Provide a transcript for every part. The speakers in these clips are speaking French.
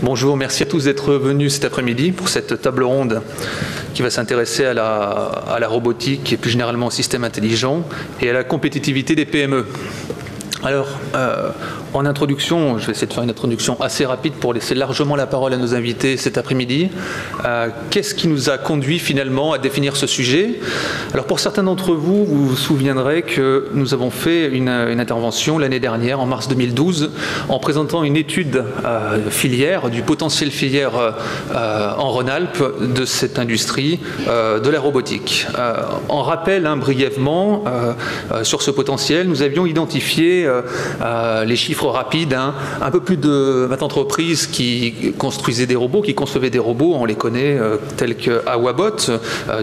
Bonjour, merci à tous d'être venus cet après-midi pour cette table ronde qui va s'intéresser à la robotique et plus généralement au système intelligent et à la compétitivité des PME. Alors, en introduction, je vais essayer de faire une introduction assez rapide pour laisser largement la parole à nos invités cet après-midi. Qu'est-ce qui nous a conduit finalement à définir ce sujet? Alors pour certains d'entre vous, vous vous souviendrez que nous avons fait une intervention l'année dernière, en mars 2012, en présentant une étude filière, du potentiel filière en Rhône-Alpes de cette industrie de la robotique. En rappel, brièvement, sur ce potentiel, nous avions identifié les chiffres rapides, un peu plus de 20 entreprises qui construisaient des robots, qui concevaient des robots, on les connaît, tels que Awabot,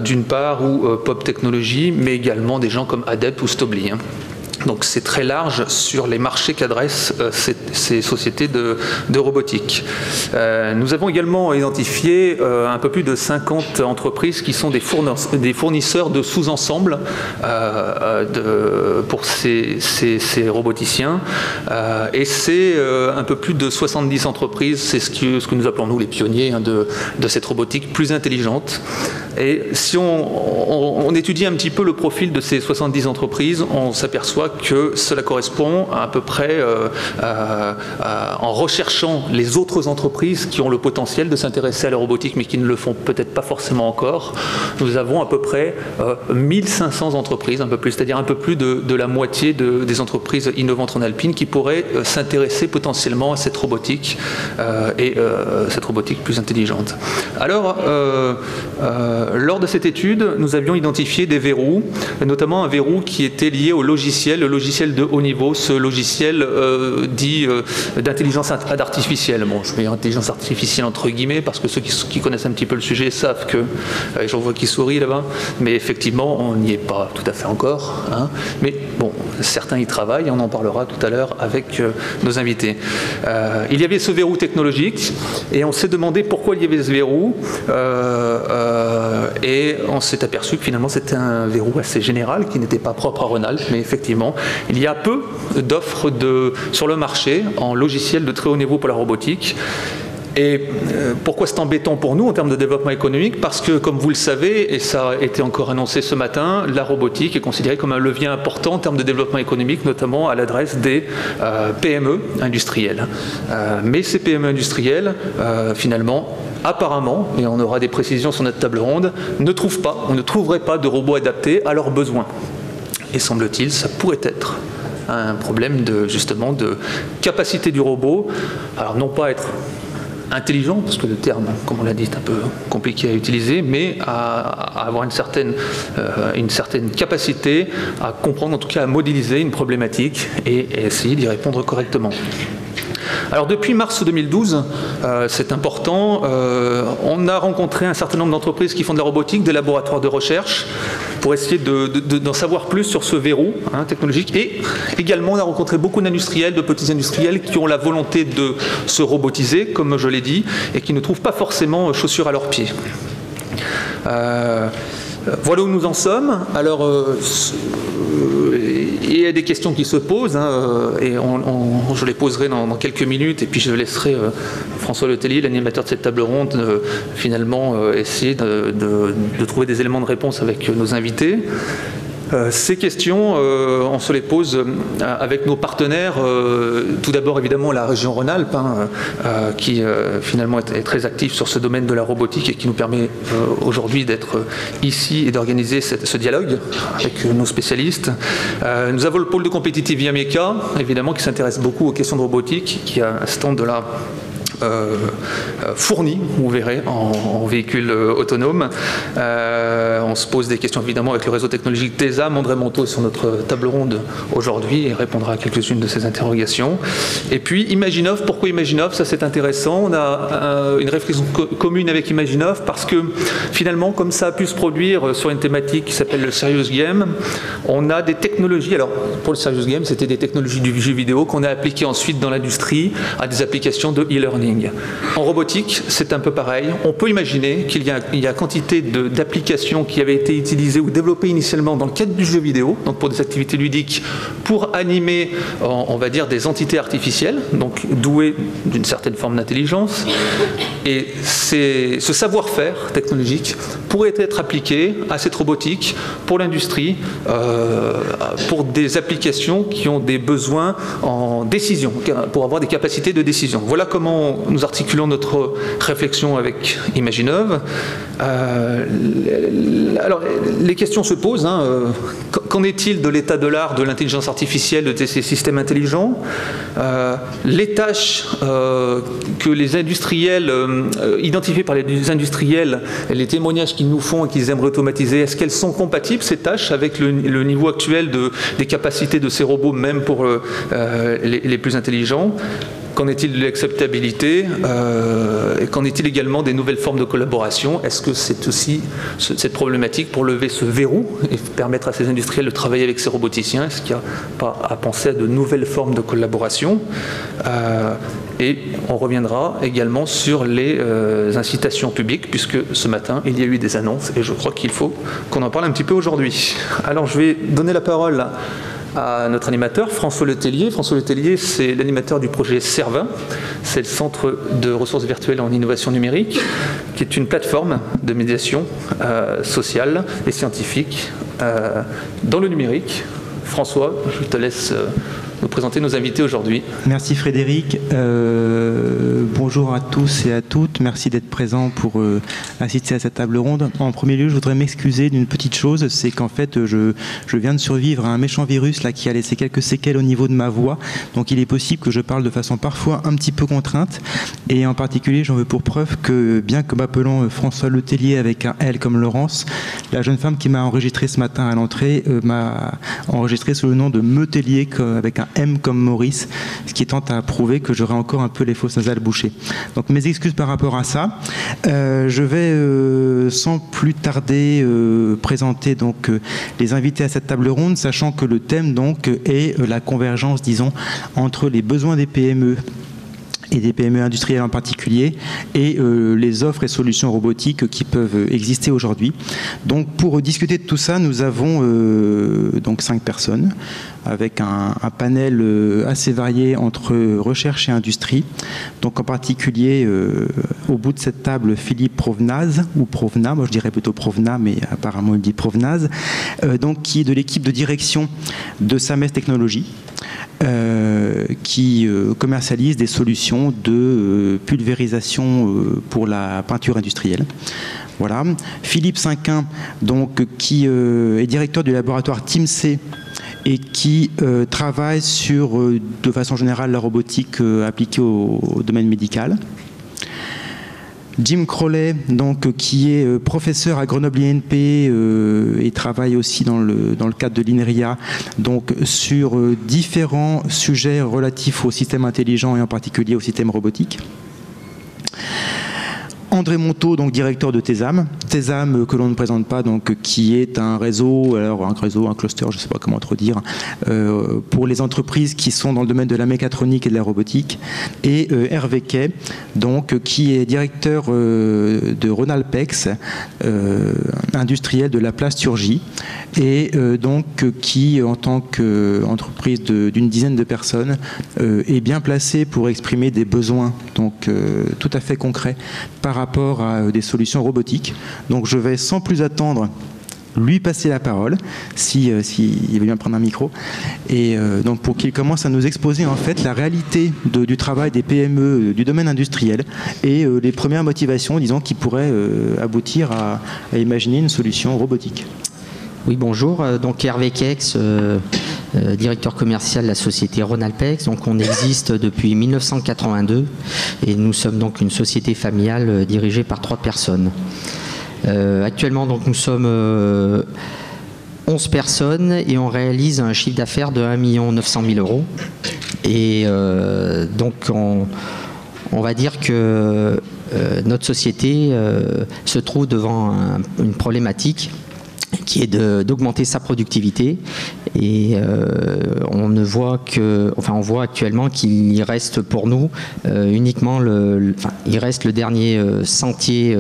d'une part, ou Pop Technology, mais également des gens comme Adept ou Stobly. Donc c'est très large sur les marchés qu'adressent ces sociétés de robotique. Nous avons également identifié un peu plus de 50 entreprises qui sont des fournisseurs de sous-ensembles pour ces roboticiens. Et c'est un peu plus de 70 entreprises, c'est ce que nous appelons nous les pionniers de cette robotique plus intelligente. Et si on étudie un petit peu le profil de ces 70 entreprises, on s'aperçoit que cela correspond à peu près, en recherchant les autres entreprises qui ont le potentiel de s'intéresser à la robotique mais qui ne le font peut-être pas forcément encore, nous avons à peu près 1500 entreprises, un peu plus, c'est-à-dire un peu plus de la moitié des entreprises innovantes en Alpine qui pourraient s'intéresser potentiellement à cette robotique et cette robotique plus intelligente. Alors, lors de cette étude, nous avions identifié des verrous, notamment un verrou qui était lié au logiciel, le logiciel de haut niveau, ce logiciel dit d'intelligence artificielle. Bon, je mets intelligence artificielle entre guillemets parce que ceux qui connaissent un petit peu le sujet savent que, j'en vois qui sourit là-bas, mais effectivement, on n'y est pas tout à fait encore. Mais bon, certains y travaillent, on en parlera tout à l'heure avec nos invités. Il y avait ce verrou technologique et on s'est demandé pourquoi il y avait ce verrou. Et on s'est aperçu que finalement c'était un verrou assez général qui n'était pas propre à Rhône-Alpes, mais effectivement il y a peu d'offres sur le marché en logiciel de très haut niveau pour la robotique. Et pourquoi c'est embêtant pour nous en termes de développement économique? Parce que, comme vous le savez, et ça a été encore annoncé ce matin, la robotique est considérée comme un levier important en termes de développement économique, notamment à l'adresse des PME industrielles. Mais ces PME industrielles, finalement, apparemment, et on aura des précisions sur notre table ronde, ne trouveraient pas de robots adaptés à leurs besoins. Et semble-t-il, ça pourrait être un problème justement de capacité du robot, alors non pas être intelligent, parce que le terme, comme on l'a dit, est un peu compliqué à utiliser, mais à avoir une certaine capacité à comprendre, en tout cas à modéliser une problématique et essayer d'y répondre correctement. Alors depuis mars 2012, c'est important, on a rencontré un certain nombre d'entreprises qui font de la robotique, des laboratoires de recherche, pour essayer d'en savoir plus sur ce verrou technologique. Et également, on a rencontré beaucoup d'industriels, de petits industriels qui ont la volonté de se robotiser, comme je l'ai dit, et qui ne trouvent pas forcément chaussures à leurs pieds. Voilà où nous en sommes. Alors, il y a des questions qui se posent, et je les poserai dans quelques minutes, et puis je laisserai François Letellier, l'animateur de cette table ronde, finalement essayer de trouver des éléments de réponse avec nos invités. Ces questions, on se les pose avec nos partenaires, tout d'abord évidemment la région Rhône-Alpes, qui finalement est très active sur ce domaine de la robotique et qui nous permet aujourd'hui d'être ici et d'organiser ce dialogue avec nos spécialistes. Nous avons le pôle de compétitivité Yameka, évidemment, qui s'intéresse beaucoup aux questions de robotique, qui a un stand de la fournis, vous verrez, en véhicules autonomes. On se pose des questions évidemment avec le réseau technologique TESA. André Monteau est sur notre table ronde aujourd'hui et répondra à quelques-unes de ces interrogations. Et puis Imaginov, pourquoi Imaginov? Ça c'est intéressant. On a une réflexion commune avec Imaginov parce que finalement, comme ça a pu se produire sur une thématique qui s'appelle le Serious Game, on a des technologies, alors pour le Serious Game c'était des technologies du jeu vidéo qu'on a appliquées ensuite dans l'industrie à des applications de e-learning. training. En robotique, c'est un peu pareil. On peut imaginer qu'il y a quantité d'applications qui avaient été utilisées ou développées initialement dans le cadre du jeu vidéo, donc pour des activités ludiques, pour animer, on va dire, des entités artificielles, donc douées d'une certaine forme d'intelligence. Et ce savoir-faire technologique pourrait être appliqué à cette robotique pour l'industrie, pour des applications qui ont des besoins en décision, pour avoir des capacités de décision. Voilà comment nous articulons notre réflexion avec Imaginov. Alors, les questions se posent. Qu'en est-il de l'état de l'art de l'intelligence artificielle, de ces systèmes intelligents? Les tâches que les industriels, identifiées par les industriels, les témoignages qu'ils nous font et qu'ils aimeraient automatiser, est-ce qu'elles sont compatibles, ces tâches, avec le niveau actuel des capacités de ces robots, même pour les plus intelligents? Qu'en est-il de l'acceptabilité? Et qu'en est-il également des nouvelles formes de collaboration? Est-ce que c'est aussi cette problématique pour lever ce verrou et permettre à ces industriels de travailler avec ces roboticiens? Est-ce qu'il n'y a pas à penser à de nouvelles formes de collaboration? Et on reviendra également sur les incitations publiques, puisque ce matin, il y a eu des annonces et je crois qu'il faut qu'on en parle un petit peu aujourd'hui. Alors, je vais donner la parole à notre animateur, François Letellier. François Letellier, c'est l'animateur du projet Cervin. C'est le Centre de ressources virtuelles en innovation numérique, qui est une plateforme de médiation sociale et scientifique dans le numérique. François, je te laisse nous présenter nos invités aujourd'hui. Merci Frédéric. Bonjour à tous et à toutes. Merci d'être présents pour assister à cette table ronde. En premier lieu, je voudrais m'excuser d'une petite chose, c'est qu'en fait, je viens de survivre à un méchant virus là, qui a laissé quelques séquelles au niveau de ma voix. Donc il est possible que je parle de façon parfois un petit peu contrainte. Et en particulier, j'en veux pour preuve que, bien que m'appelant François Letellier avec un L comme Laurence, la jeune femme qui m'a enregistré ce matin à l'entrée m'a enregistré sous le nom de Metellier avec un M comme Maurice, ce qui tente à prouver que j'aurai encore un peu les fosses nasales bouchées. Donc mes excuses par rapport à ça. Je vais sans plus tarder présenter donc les invités à cette table ronde, sachant que le thème donc est la convergence, disons, entre les besoins des PME et des PME industrielles en particulier, et les offres et solutions robotiques qui peuvent exister aujourd'hui. Donc pour discuter de tout ça, nous avons donc 5 personnes, avec un panel assez varié entre recherche et industrie. Donc en particulier, au bout de cette table, Philippe Provenaz, ou Provna, moi je dirais plutôt Provna, mais apparemment il dit Provenaz, donc qui est de l'équipe de direction de Sames Technologies, qui commercialise des solutions de pulvérisation pour la peinture industrielle. Voilà. Philippe Cinquin, donc, qui est directeur du laboratoire TeamC et qui travaille sur, de façon générale, la robotique appliquée au domaine médical. Jim Crowley, donc, qui est professeur à Grenoble INP et travaille aussi dans le cadre de l'INRIA, donc sur différents sujets relatifs au système intelligent et en particulier au système robotique. André Monteau, donc directeur de TESAM. TESAM, que l'on ne présente pas, donc, qui est un réseau, un cluster, je ne sais pas comment trop dire, pour les entreprises qui sont dans le domaine de la mécatronique et de la robotique. Et Hervé Quay, donc, qui est directeur de Ronalpex, industriel de la plasturgie, et donc qui, en tant qu'entreprise d'une dizaine de personnes, est bien placé pour exprimer des besoins donc, tout à fait concrets par rapport à des solutions robotiques. Donc je vais sans plus attendre lui passer la parole, s'il veut bien prendre un micro, et donc pour qu'il commence à nous exposer en fait la réalité du travail des PME du domaine industriel et les premières motivations, disons, qui pourraient aboutir à imaginer une solution robotique. Oui, bonjour. Donc Hervé Kex, directeur commercial de la société Ronalpex. Donc on existe depuis 1982 et nous sommes donc une société familiale dirigée par 3 personnes. Actuellement, donc, nous sommes 11 personnes et on réalise un chiffre d'affaires de 1 900 000 €. Et donc on va dire que notre société se trouve devant une problématique qui est d'augmenter sa productivité, et on ne voit que, enfin, on voit actuellement qu'il y reste pour nous uniquement il reste le dernier sentier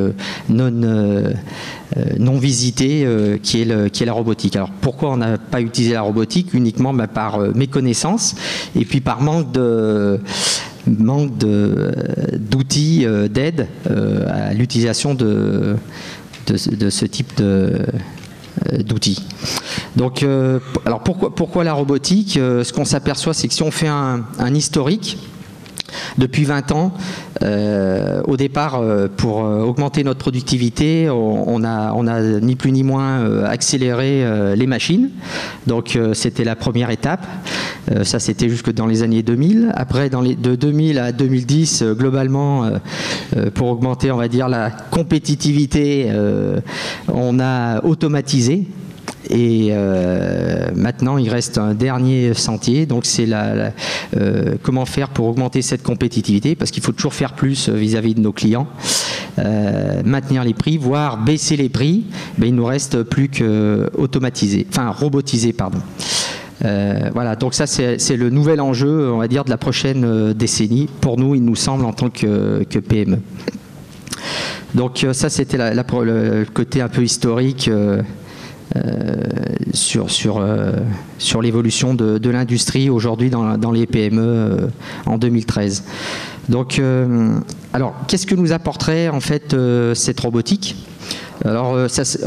non visité qui est la robotique. Alors pourquoi on n'a pas utilisé la robotique? Uniquement par méconnaissance et puis par manque d'outils d'aide à l'utilisation de ce type d'outils. Donc, alors pourquoi la robotique? Ce qu'on s'aperçoit, c'est que si on fait un historique, depuis 20 ans, au départ, pour augmenter notre productivité, on a ni plus ni moins accéléré les machines. Donc c'était la première étape. Ça, c'était jusque dans les années 2000. Après, de 2000 à 2010, globalement, pour augmenter, on va dire, la compétitivité, on a automatisé. Et maintenant, il reste un dernier sentier, donc c'est comment faire pour augmenter cette compétitivité, parce qu'il faut toujours faire plus vis-à-vis de nos clients, maintenir les prix, voire baisser les prix. Mais il nous reste plus que robotiser, pardon. Voilà, donc ça c'est le nouvel enjeu, on va dire, de la prochaine décennie. Pour nous, il nous semble, en tant que PME. Donc ça, c'était le côté un peu historique. Sur l'évolution de l'industrie aujourd'hui dans les PME en 2013. Donc, alors, qu'est-ce que nous apporterait en fait cette robotique? Alors,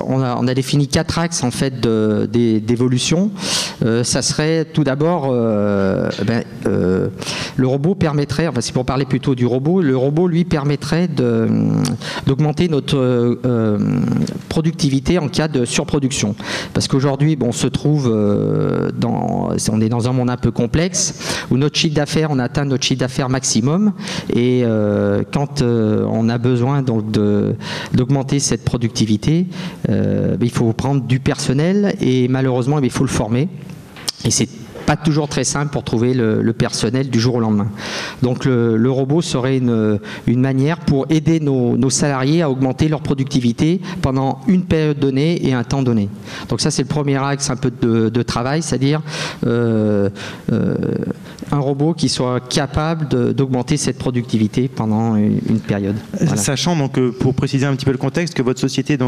on a défini 4 axes en fait d'évolution. Ça serait tout d'abord, le robot permettrait, enfin c'est pour parler plutôt du robot, le robot lui permettrait d'augmenter notre productivité en cas de surproduction. Parce qu'aujourd'hui, on se trouve on est dans un monde un peu complexe où notre chiffre d'affaires, on atteint notre chiffre d'affaires maximum, et quand on a besoin donc d'augmenter cette productivité, il faut prendre du personnel, et malheureusement il faut le former, et c'est pas toujours très simple pour trouver le personnel du jour au lendemain. Donc le robot serait une manière pour aider nos salariés à augmenter leur productivité pendant une période donnée et un temps donné. Donc ça, c'est le premier axe un peu de travail, c'est-à-dire un robot qui soit capable d'augmenter cette productivité pendant une période. Voilà. Sachant donc, pour préciser un petit peu le contexte, que votre société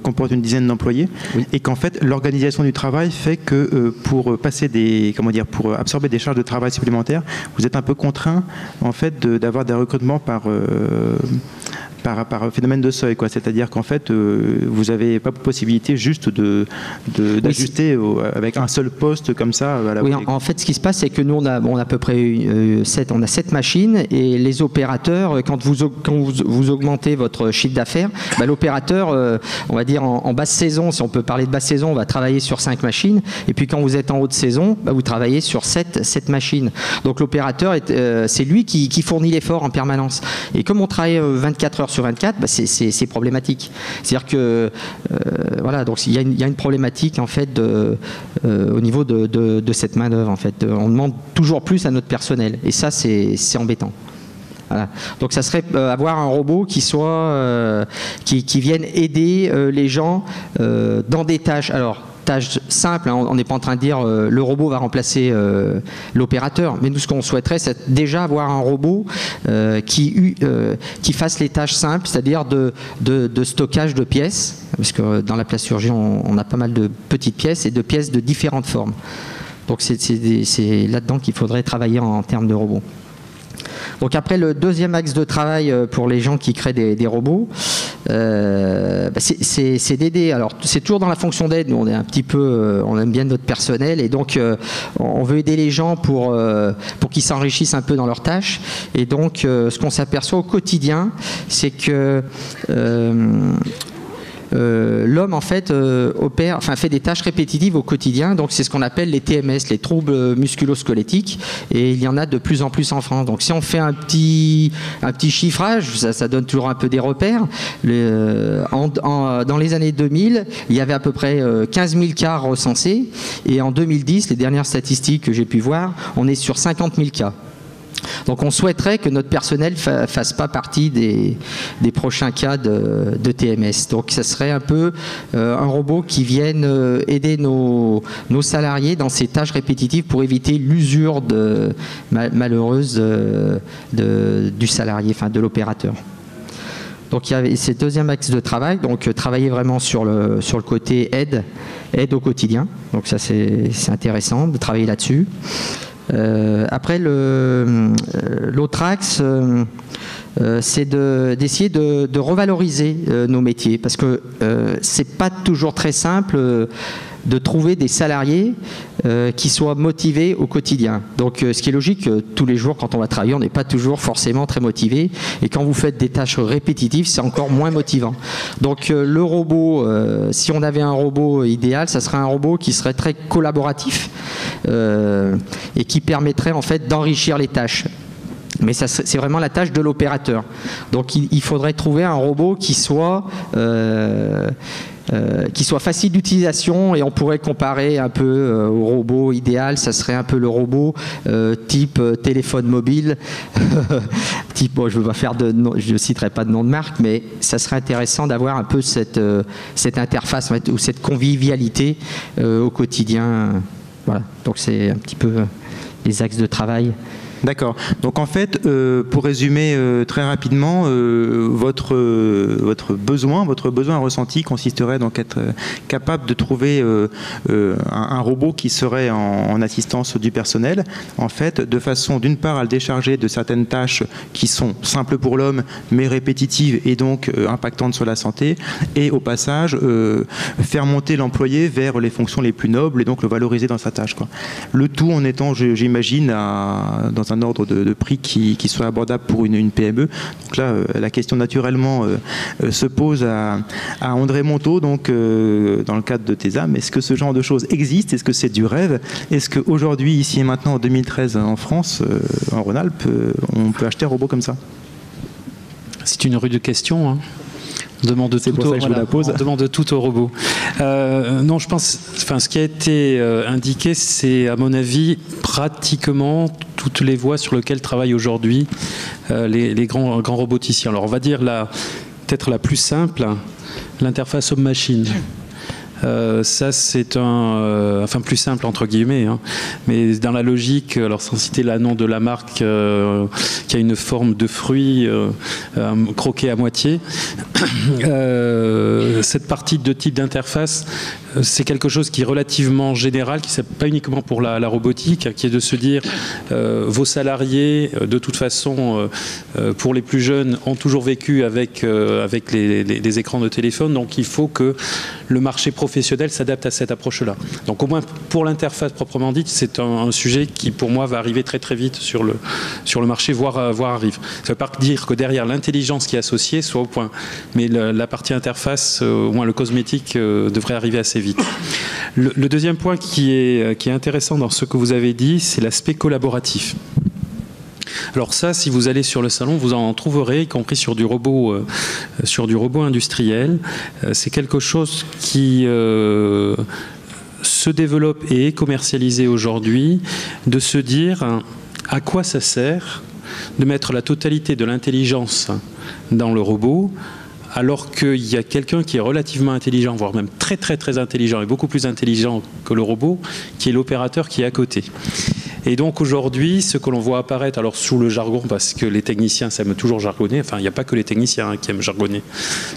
comporte une dizaine d'employés, oui, et qu'en fait l'organisation du travail fait que pour passer pour absorber des charges de travail supplémentaires, vous êtes un peu contraint en fait d'avoir des recrutements par phénomène de seuil, quoi. C'est-à-dire qu'en fait, vous n'avez pas possibilité juste d'ajuster avec un seul poste comme ça. Oui, en fait, ce qui se passe, c'est que nous, on a à peu près 7 machines, et les opérateurs, quand vous augmentez votre chiffre d'affaires, l'opérateur, on va dire en basse saison, si on peut parler de basse saison, on va travailler sur 5 machines, et puis quand vous êtes en haute saison, vous travaillez sur 7 machines. Donc l'opérateur, c'est lui qui fournit l'effort en permanence. Et comme on travaille 24 heures sur 24, c'est problématique. C'est-à-dire que voilà, donc il y a une problématique en fait au niveau de cette main-d'œuvre. En fait, on demande toujours plus à notre personnel, et ça c'est embêtant. Voilà. Donc ça serait avoir un robot qui vienne aider les gens dans des tâches. Alors, tâche simple, hein, on n'est pas en train de dire le robot va remplacer l'opérateur, mais nous, ce qu'on souhaiterait, c'est déjà avoir un robot qui fasse les tâches simples, c'est-à-dire de stockage de pièces, parce que dans la plasturgie, on a pas mal de petites pièces, et de pièces de différentes formes. Donc c'est là-dedans qu'il faudrait travailler en termes de robots. Donc après, le deuxième axe de travail pour les gens qui créent des robots, c'est d'aider. Alors c'est toujours dans la fonction d'aide. Nous, on est un petit peu, on aime bien notre personnel, et donc on veut aider les gens pour qu'ils s'enrichissent un peu dans leurs tâches. Et donc ce qu'on s'aperçoit au quotidien, c'est que l'homme en fait fait des tâches répétitives au quotidien, donc c'est ce qu'on appelle les TMS, les troubles musculo-squelettiques, et il y en a de plus en plus en France. Donc si on fait un petit chiffrage, ça donne toujours un peu des repères. Dans les années 2000, il y avait à peu près 15 000 cas recensés, et en 2010, les dernières statistiques que j'ai pu voir, on est sur 50 000 cas. Donc on souhaiterait que notre personnel ne fasse pas partie des prochains cas de TMS. Donc ça serait un peu un robot qui vienne aider nos salariés dans ces tâches répétitives pour éviter l'usure malheureuse du salarié, enfin de l'opérateur. Donc il y avait ces deuxième axe de travail, donc travailler vraiment sur le côté aide au quotidien. Donc ça c'est intéressant de travailler là-dessus. Après l'autre axe, c'est d'essayer de revaloriser nos métiers, parce que c'est pas toujours très simple de trouver des salariés qui soient motivés au quotidien. Donc ce qui est logique, tous les jours quand on va travailler, on n'est pas toujours forcément très motivé, et quand vous faites des tâches répétitives, c'est encore moins motivant. Donc le robot, si on avait un robot idéal, ça serait un robot qui serait très collaboratif et qui permettrait en fait d'enrichir les tâches. Mais c'est vraiment la tâche de l'opérateur. Donc il faudrait trouver un robot qui soit facile d'utilisation, et on pourrait comparer un peu au robot idéal. Ça serait un peu le robot type téléphone mobile, type, bon, je ne citerai pas de nom de marque, mais ça serait intéressant d'avoir un peu cette interface ou cette convivialité au quotidien. Voilà, donc c'est un petit peu les axes de travail. D'accord. Donc en fait, pour résumer très rapidement, votre besoin ressenti consisterait donc à être capable de trouver un robot qui serait en assistance du personnel, en fait, de façon d'une part à le décharger de certaines tâches qui sont simples pour l'homme, mais répétitives et donc impactantes sur la santé, et au passage faire monter l'employé vers les fonctions les plus nobles et donc le valoriser dans sa tâche, quoi. Le tout en étant, j'imagine, dans un ordre de prix qui soit abordable pour une PME. Donc là, la question naturellement se pose à André Monteau, donc dans le cadre de TESAM. Est-ce que ce genre de choses existe? Est-ce que c'est du rêve? Est-ce qu'aujourd'hui, ici et maintenant, en 2013, en France, en Rhône-Alpes, on peut acheter un robot comme ça? C'est une rude question, hein. On demande tout au robot. Non, je pense, ce qui a été indiqué, c'est à mon avis pratiquement toutes les voies sur lesquelles travaillent aujourd'hui les grands roboticiens. Alors on va dire peut-être la plus simple, l'interface homme-machine. Ça c'est enfin plus simple entre guillemets, hein, mais dans la logique, alors sans citer le nom de la marque qui a une forme de fruit croqué à moitié, cette partie de type d'interface, c'est quelque chose qui est relativement général, qui n'est pas uniquement pour la robotique, qui est de se dire vos salariés, de toute façon, pour les plus jeunes, ont toujours vécu avec les écrans de téléphone, donc il faut que le marché professionnel s'adapte à cette approche-là. Donc au moins pour l'interface proprement dite, c'est un sujet qui pour moi va arriver très très vite sur le marché, voire arrive. Ça ne veut pas dire que derrière l'intelligence qui est associée soit au point, mais la partie interface, au moins le cosmétique, devrait arriver assez vite. Le deuxième point qui est intéressant dans ce que vous avez dit, c'est l'aspect collaboratif. Alors ça, si vous allez sur le salon, vous en trouverez, y compris sur du robot industriel. C'est quelque chose qui se développe et est commercialisé aujourd'hui, de se dire à quoi ça sert de mettre la totalité de l'intelligence dans le robot, alors qu'il y a quelqu'un qui est relativement intelligent, voire même très très très intelligent et beaucoup plus intelligent que le robot, qui est l'opérateur qui est à côté. Et donc aujourd'hui, ce que l'on voit apparaître, alors sous le jargon, parce que les techniciens aiment toujours jargonner, enfin il n'y a pas que les techniciens qui aiment jargonner,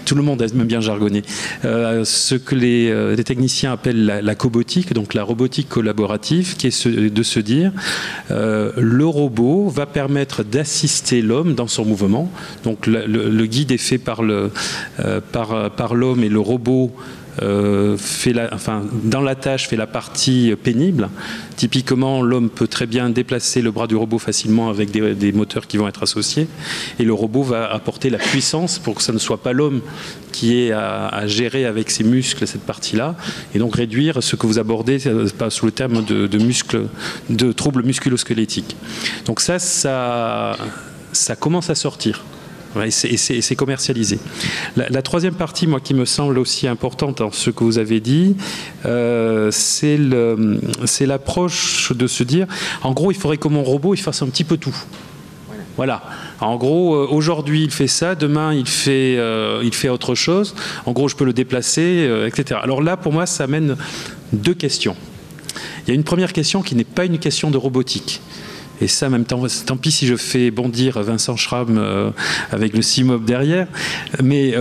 tout le monde aime bien jargonner, ce que les techniciens appellent la cobotique, donc la robotique collaborative, qui est de se dire le robot va permettre d'assister l'homme dans son mouvement, donc le guide est fait par l'homme et le robot dans la tâche fait la partie pénible. Typiquement, l'homme peut très bien déplacer le bras du robot facilement avec des moteurs qui vont être associés, et le robot va apporter la puissance pour que ce ne soit pas l'homme qui ait à gérer avec ses muscles cette partie-là, et donc réduire ce que vous abordez sous le terme de troubles musculo-squelettiques. Donc ça commence à sortir. Et c'est commercialisé. La troisième partie, moi, qui me semble aussi importante dans ce que vous avez dit, c'est l'approche de se dire, en gros, il faudrait que mon robot il fasse un petit peu tout. Voilà. En gros, aujourd'hui, il fait ça, demain, il fait autre chose. En gros, je peux le déplacer, etc. Alors là, pour moi, ça amène deux questions. Il y a une première question qui n'est pas une question de robotique. Et ça, même tant pis si je fais bondir Vincent Schramm avec le CIMOB derrière. Mais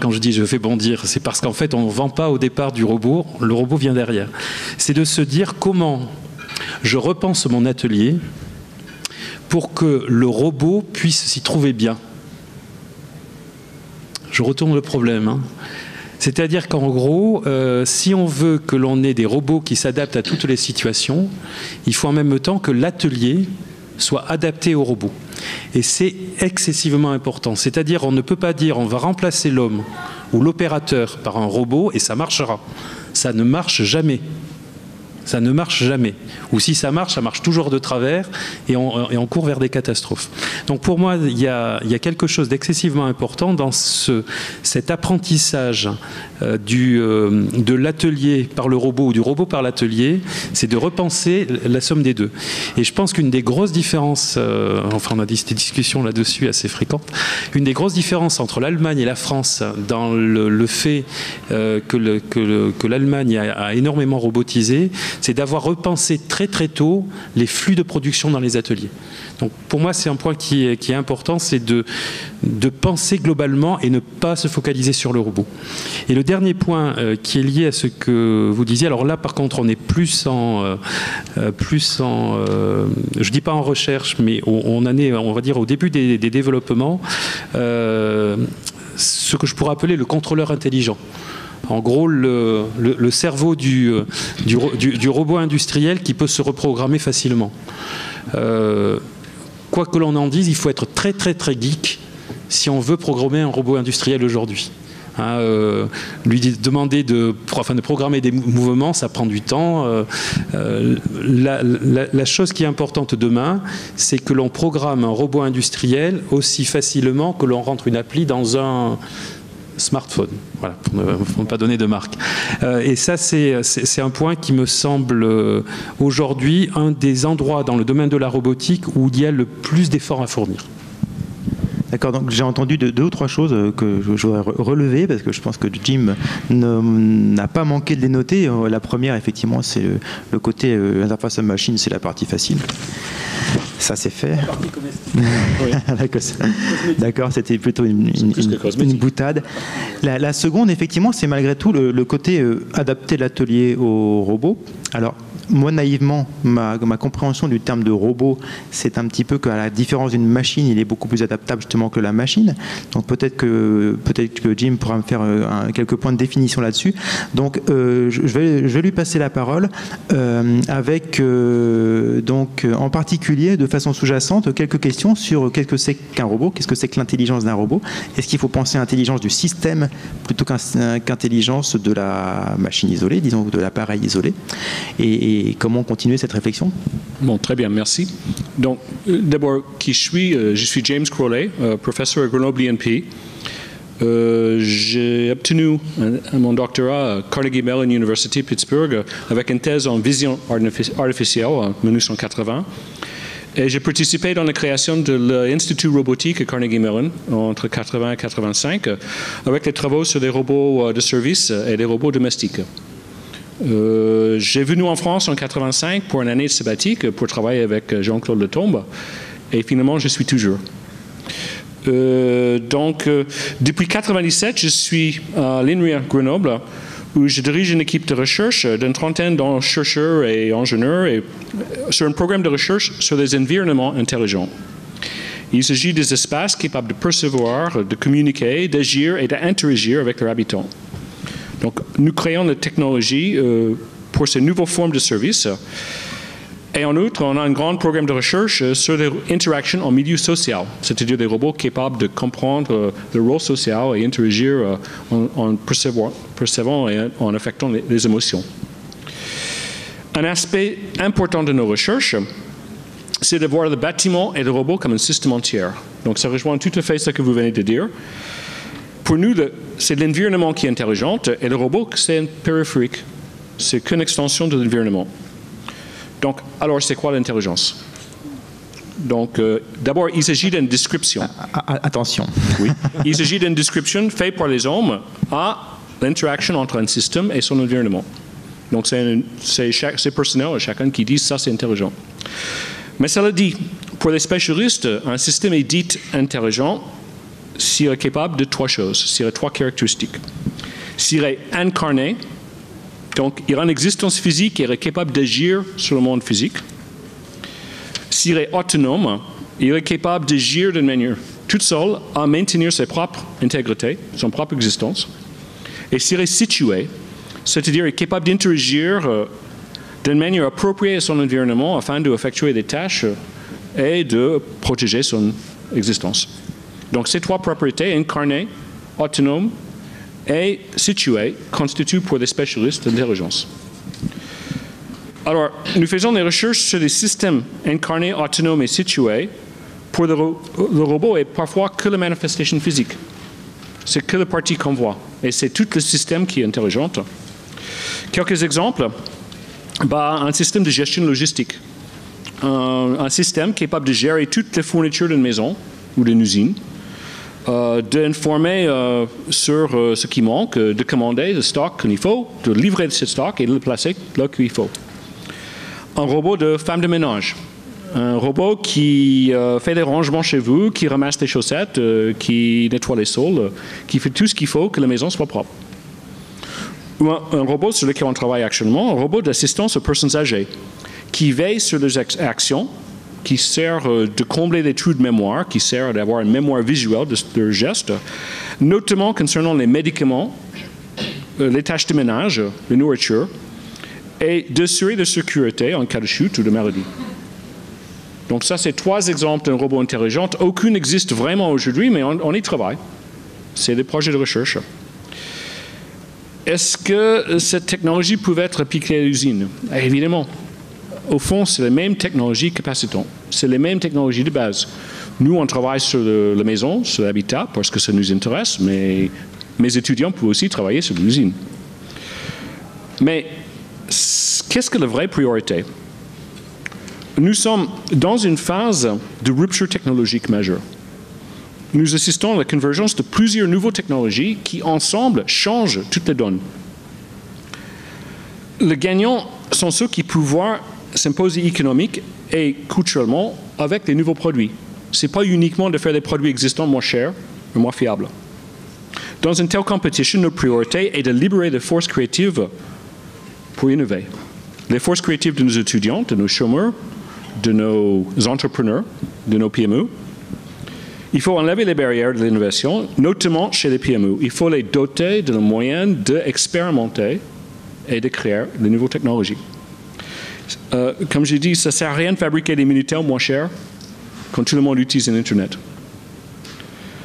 quand je dis je fais bondir, c'est parce qu'en fait, on ne vend pas au départ du robot. Le robot vient derrière. C'est de se dire comment je repense mon atelier pour que le robot puisse s'y trouver bien. Je retourne le problème. C'est-à-dire qu'en gros, si on veut que l'on ait des robots qui s'adaptent à toutes les situations, il faut en même temps que l'atelier soit adapté au robot. Et c'est excessivement important. C'est-à-dire on ne peut pas dire on va remplacer l'homme ou l'opérateur par un robot et ça marchera. Ça ne marche jamais. Ça ne marche jamais. Ou si ça marche toujours de travers et on court vers des catastrophes. Donc pour moi, il y a quelque chose d'excessivement important dans cet apprentissage de l'atelier par le robot ou du robot par l'atelier, c'est de repenser la somme des deux. Et je pense qu'une des grosses différences, on a des discussions là-dessus assez fréquentes, une des grosses différences entre l'Allemagne et la France dans le fait que l'Allemagne a énormément robotisé, c'est d'avoir repensé très très tôt les flux de production dans les ateliers. Donc pour moi, c'est un point qui est important, c'est de penser globalement et ne pas se focaliser sur le robot. Et le dernier point qui est lié à ce que vous disiez, alors là par contre on est plus en je dis pas en recherche, mais on en est, on va dire, au début des développements, ce que je pourrais appeler le contrôleur intelligent. En gros, le cerveau du robot industriel qui peut se reprogrammer facilement. Quoi que l'on en dise, il faut être très très très geek si on veut programmer un robot industriel aujourd'hui. Lui demander de programmer des mouvements, ça prend du temps. La chose qui est importante demain, c'est que l'on programme un robot industriel aussi facilement que l'on rentre une appli dans un smartphone, voilà, pour ne pas donner de marque. Et ça, c'est un point qui me semble aujourd'hui un des endroits dans le domaine de la robotique où il y a le plus d'efforts à fournir. D'accord, donc j'ai entendu deux ou trois choses que je voudrais relever parce que je pense que Jim n'a pas manqué de les noter. La première, effectivement, c'est le côté interface machine, c'est la partie facile. Ça, c'est fait. D'accord, c'était plutôt une boutade. La seconde, effectivement, c'est malgré tout le côté adapter l'atelier au robot. Alors, moi, naïvement, ma compréhension du terme de robot, c'est un petit peu qu'à la différence d'une machine, il est beaucoup plus adaptable justement que la machine. Donc peut-être que Jim pourra me faire quelques points de définition là-dessus. Donc je vais lui passer la parole avec donc en particulier, de façon sous-jacente, quelques questions sur qu'est-ce que c'est qu'un robot, qu'est-ce que c'est que l'intelligence d'un robot. Est-ce qu'il faut penser à l'intelligence du système plutôt qu'intelligence de la machine isolée, disons, de l'appareil isolé, et comment continuer cette réflexion? Bon, très bien, merci. Donc, d'abord, qui je suis James Crowley, professeur à Grenoble INP. J'ai obtenu mon doctorat à Carnegie Mellon University, Pittsburgh, avec une thèse en vision artificielle en 1980. Et j'ai participé dans la création de l'Institut robotique à Carnegie Mellon entre 80 et 85, avec des travaux sur des robots de service et des robots domestiques. J'ai venu en France en 85 pour une année sabbatique pour travailler avec Jean-Claude Letombe et finalement je suis toujours. Donc depuis 97 je suis à l'INRIA Grenoble où je dirige une équipe de recherche d'une trentaine de chercheurs et ingénieurs sur un programme de recherche sur les environnements intelligents. Il s'agit des espaces capables de percevoir, de communiquer, d'agir et d'interagir avec leurs habitants. Donc, nous créons la technologie pour ces nouvelles formes de services. Et en outre, on a un grand programme de recherche sur les interactions en milieu social, c'est-à-dire des robots capables de comprendre le rôle social et interagir en percevant et en affectant les émotions. Un aspect important de nos recherches, c'est de voir le bâtiment et le robot comme un système entier. Donc, ça rejoint tout à fait ce que vous venez de dire. Pour nous, c'est l'environnement qui est intelligent et le robot, c'est un périphérique. C'est qu'une extension de l'environnement. Donc, alors, c'est quoi l'intelligence? Donc, d'abord, il s'agit d'une description. Attention. Oui. Il s'agit d'une description faite par les hommes à l'interaction entre un système et son environnement. Donc, c'est personnel à chacun qui dit ça, c'est intelligent. Mais cela dit, pour les spécialistes, un système est dit intelligent s'il est capable de trois choses, s'il a trois caractéristiques. S'il est incarné, donc il a une existence physique et il est capable d'agir sur le monde physique. S'il est autonome, il est capable d'agir d'une manière toute seule à maintenir sa propre intégrité, son propre existence. Et s'il est situé, c'est-à-dire il est capable d'interagir d'une manière appropriée à son environnement afin d'effectuer des tâches et de protéger son existence. Donc ces trois propriétés, incarné, autonome et situé, constituent pour les spécialistes l'intelligence. Alors, nous faisons des recherches sur des systèmes incarnés, autonomes et situés. Pour le robot, et parfois que la manifestation physique. C'est que la partie qu'on voit. Et c'est tout le système qui est intelligent. Quelques exemples. Un système de gestion logistique. Un système capable de gérer toutes les fournitures d'une maison ou d'une usine. D'informer sur ce qui manque, de commander le stock qu'il faut, de livrer ce stock et de le placer là qu'il faut. Un robot de femme de ménage. Un robot qui fait des rangements chez vous, qui ramasse des chaussettes, qui nettoie les sols, qui fait tout ce qu'il faut que la maison soit propre. Ou un robot sur lequel on travaille actuellement, un robot d'assistance aux personnes âgées, qui veille sur leurs actions, qui sert de combler des trous de mémoire, qui sert d'avoir une mémoire visuelle de leurs gestes, notamment concernant les médicaments, les tâches de ménage, la nourriture, et d'assurer la sécurité en cas de chute ou de maladie. Donc ça, c'est trois exemples d'un robot intelligent. Aucun n'existe vraiment aujourd'hui, mais on y travaille. C'est des projets de recherche. Est-ce que cette technologie pouvait être appliquée à l'usine? Évidemment. Au fond, c'est la même technologie que Capaciton. C'est les mêmes technologies de base. Nous, on travaille sur la maison, sur l'habitat, parce que ça nous intéresse, mais mes étudiants peuvent aussi travailler sur l'usine. Mais qu'est-ce que la vraie priorité? Nous sommes dans une phase de rupture technologique majeure. Nous assistons à la convergence de plusieurs nouvelles technologies qui, ensemble, changent toutes les donnes. Les gagnants sont ceux qui peuvent s'imposer économiquement et culturellement avec les nouveaux produits. Ce n'est pas uniquement de faire des produits existants moins chers et moins fiables. Dans une telle compétition, notre priorité est de libérer les forces créatives pour innover. Les forces créatives de nos étudiants, de nos chômeurs, de nos entrepreneurs, de nos PME. Il faut enlever les barrières de l'innovation, notamment chez les PME. Il faut les doter de moyens d'expérimenter et de créer de nouvelles technologies. Comme j'ai dit, ça ne sert à rien de fabriquer des Minitel moins chers quand tout le monde utilise Internet.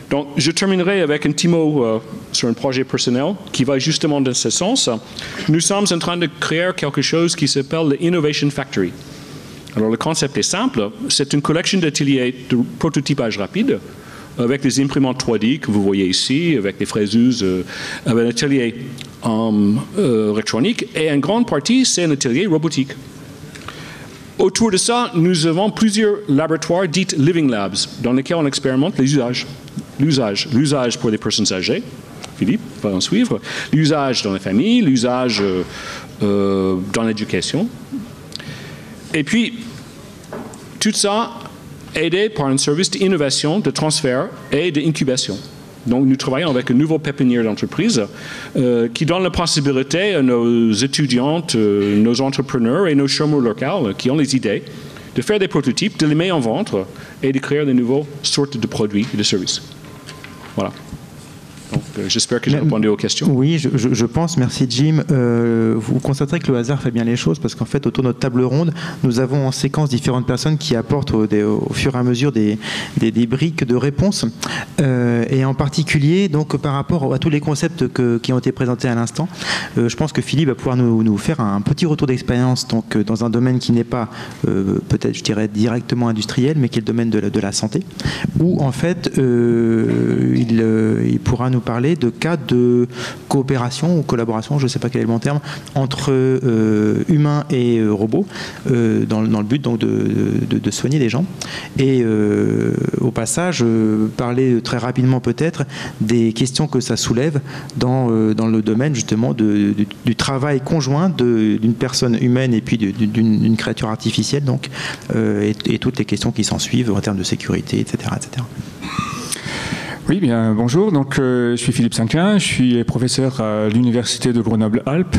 Donc, je terminerai avec un petit mot sur un projet personnel qui va justement dans ce sens. Nous sommes en train de créer quelque chose qui s'appelle l'Innovation Factory. Alors, le concept est simple. C'est une collection d'ateliers de prototypage rapide avec des imprimantes 3D que vous voyez ici, avec des fraiseuses, avec un atelier électronique. Et en grande partie, c'est un atelier robotique. Autour de ça, nous avons plusieurs laboratoires dits Living Labs, dans lesquels on expérimente les usages. L'usage pour les personnes âgées, Philippe va en suivre, l'usage dans les familles, l'usage dans l'éducation. Et puis, tout ça aidé par un service d'innovation, de transfert et d'incubation. Donc, nous travaillons avec un nouveau pépinière d'entreprise qui donne la possibilité à nos étudiantes, nos entrepreneurs et nos chômeurs locaux qui ont les idées de faire des prototypes, de les mettre en vente et de créer de nouvelles sortes de produits et de services. Voilà. Donc, j'espère que j'ai répondu aux questions. Oui, je pense. Merci, Jim. Vous constaterez que le hasard fait bien les choses parce qu'en fait, autour de notre table ronde, nous avons en séquence différentes personnes qui apportent au fur et à mesure des briques de réponses. Et en particulier, donc, par rapport à tous les concepts qui ont été présentés à l'instant, je pense que Philippe va pouvoir nous faire un petit retour d'expérience donc, dans un domaine qui n'est pas, peut-être, je dirais, directement industriel, mais qui est le domaine de la santé, où, en fait, il pourra nous parler parler de cas de coopération ou collaboration, je ne sais pas quel est le bon terme, entre humains et robots, dans le but donc de soigner les gens. Et au passage, parler très rapidement peut-être des questions que ça soulève dans le domaine justement du travail conjoint d'une personne humaine et puis d'une créature artificielle, donc, et toutes les questions qui s'en suivent en termes de sécurité, etc. etc. Oui, bien, bonjour. Donc, je suis Philippe Cinquin, je suis professeur à l'Université de Grenoble-Alpes,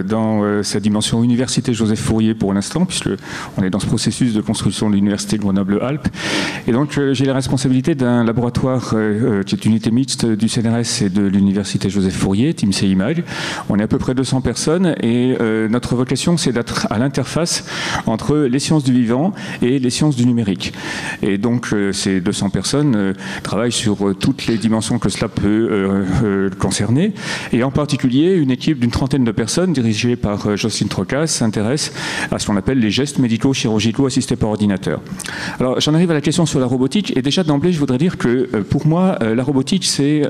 dans sa dimension Université Joseph Fourier pour l'instant, puisqu'on est dans ce processus de construction de l'Université de Grenoble-Alpes. Et donc, j'ai la responsabilité d'un laboratoire qui est une unité mixte du CNRS et de l'Université Joseph Fourier, Team CIMAG. On est à peu près 200 personnes et notre vocation, c'est d'être à l'interface entre les sciences du vivant et les sciences du numérique. Et donc, ces 200 personnes travaillent sur toutes les dimensions que cela peut concerner. Et en particulier, une équipe d'une trentaine de personnes, dirigée par Jocelyne Trocas, s'intéresse à ce qu'on appelle les gestes médicaux chirurgicaux assistés par ordinateur. Alors, j'en arrive à la question sur la robotique. Et déjà, d'emblée, je voudrais dire que pour moi, la robotique, c'est...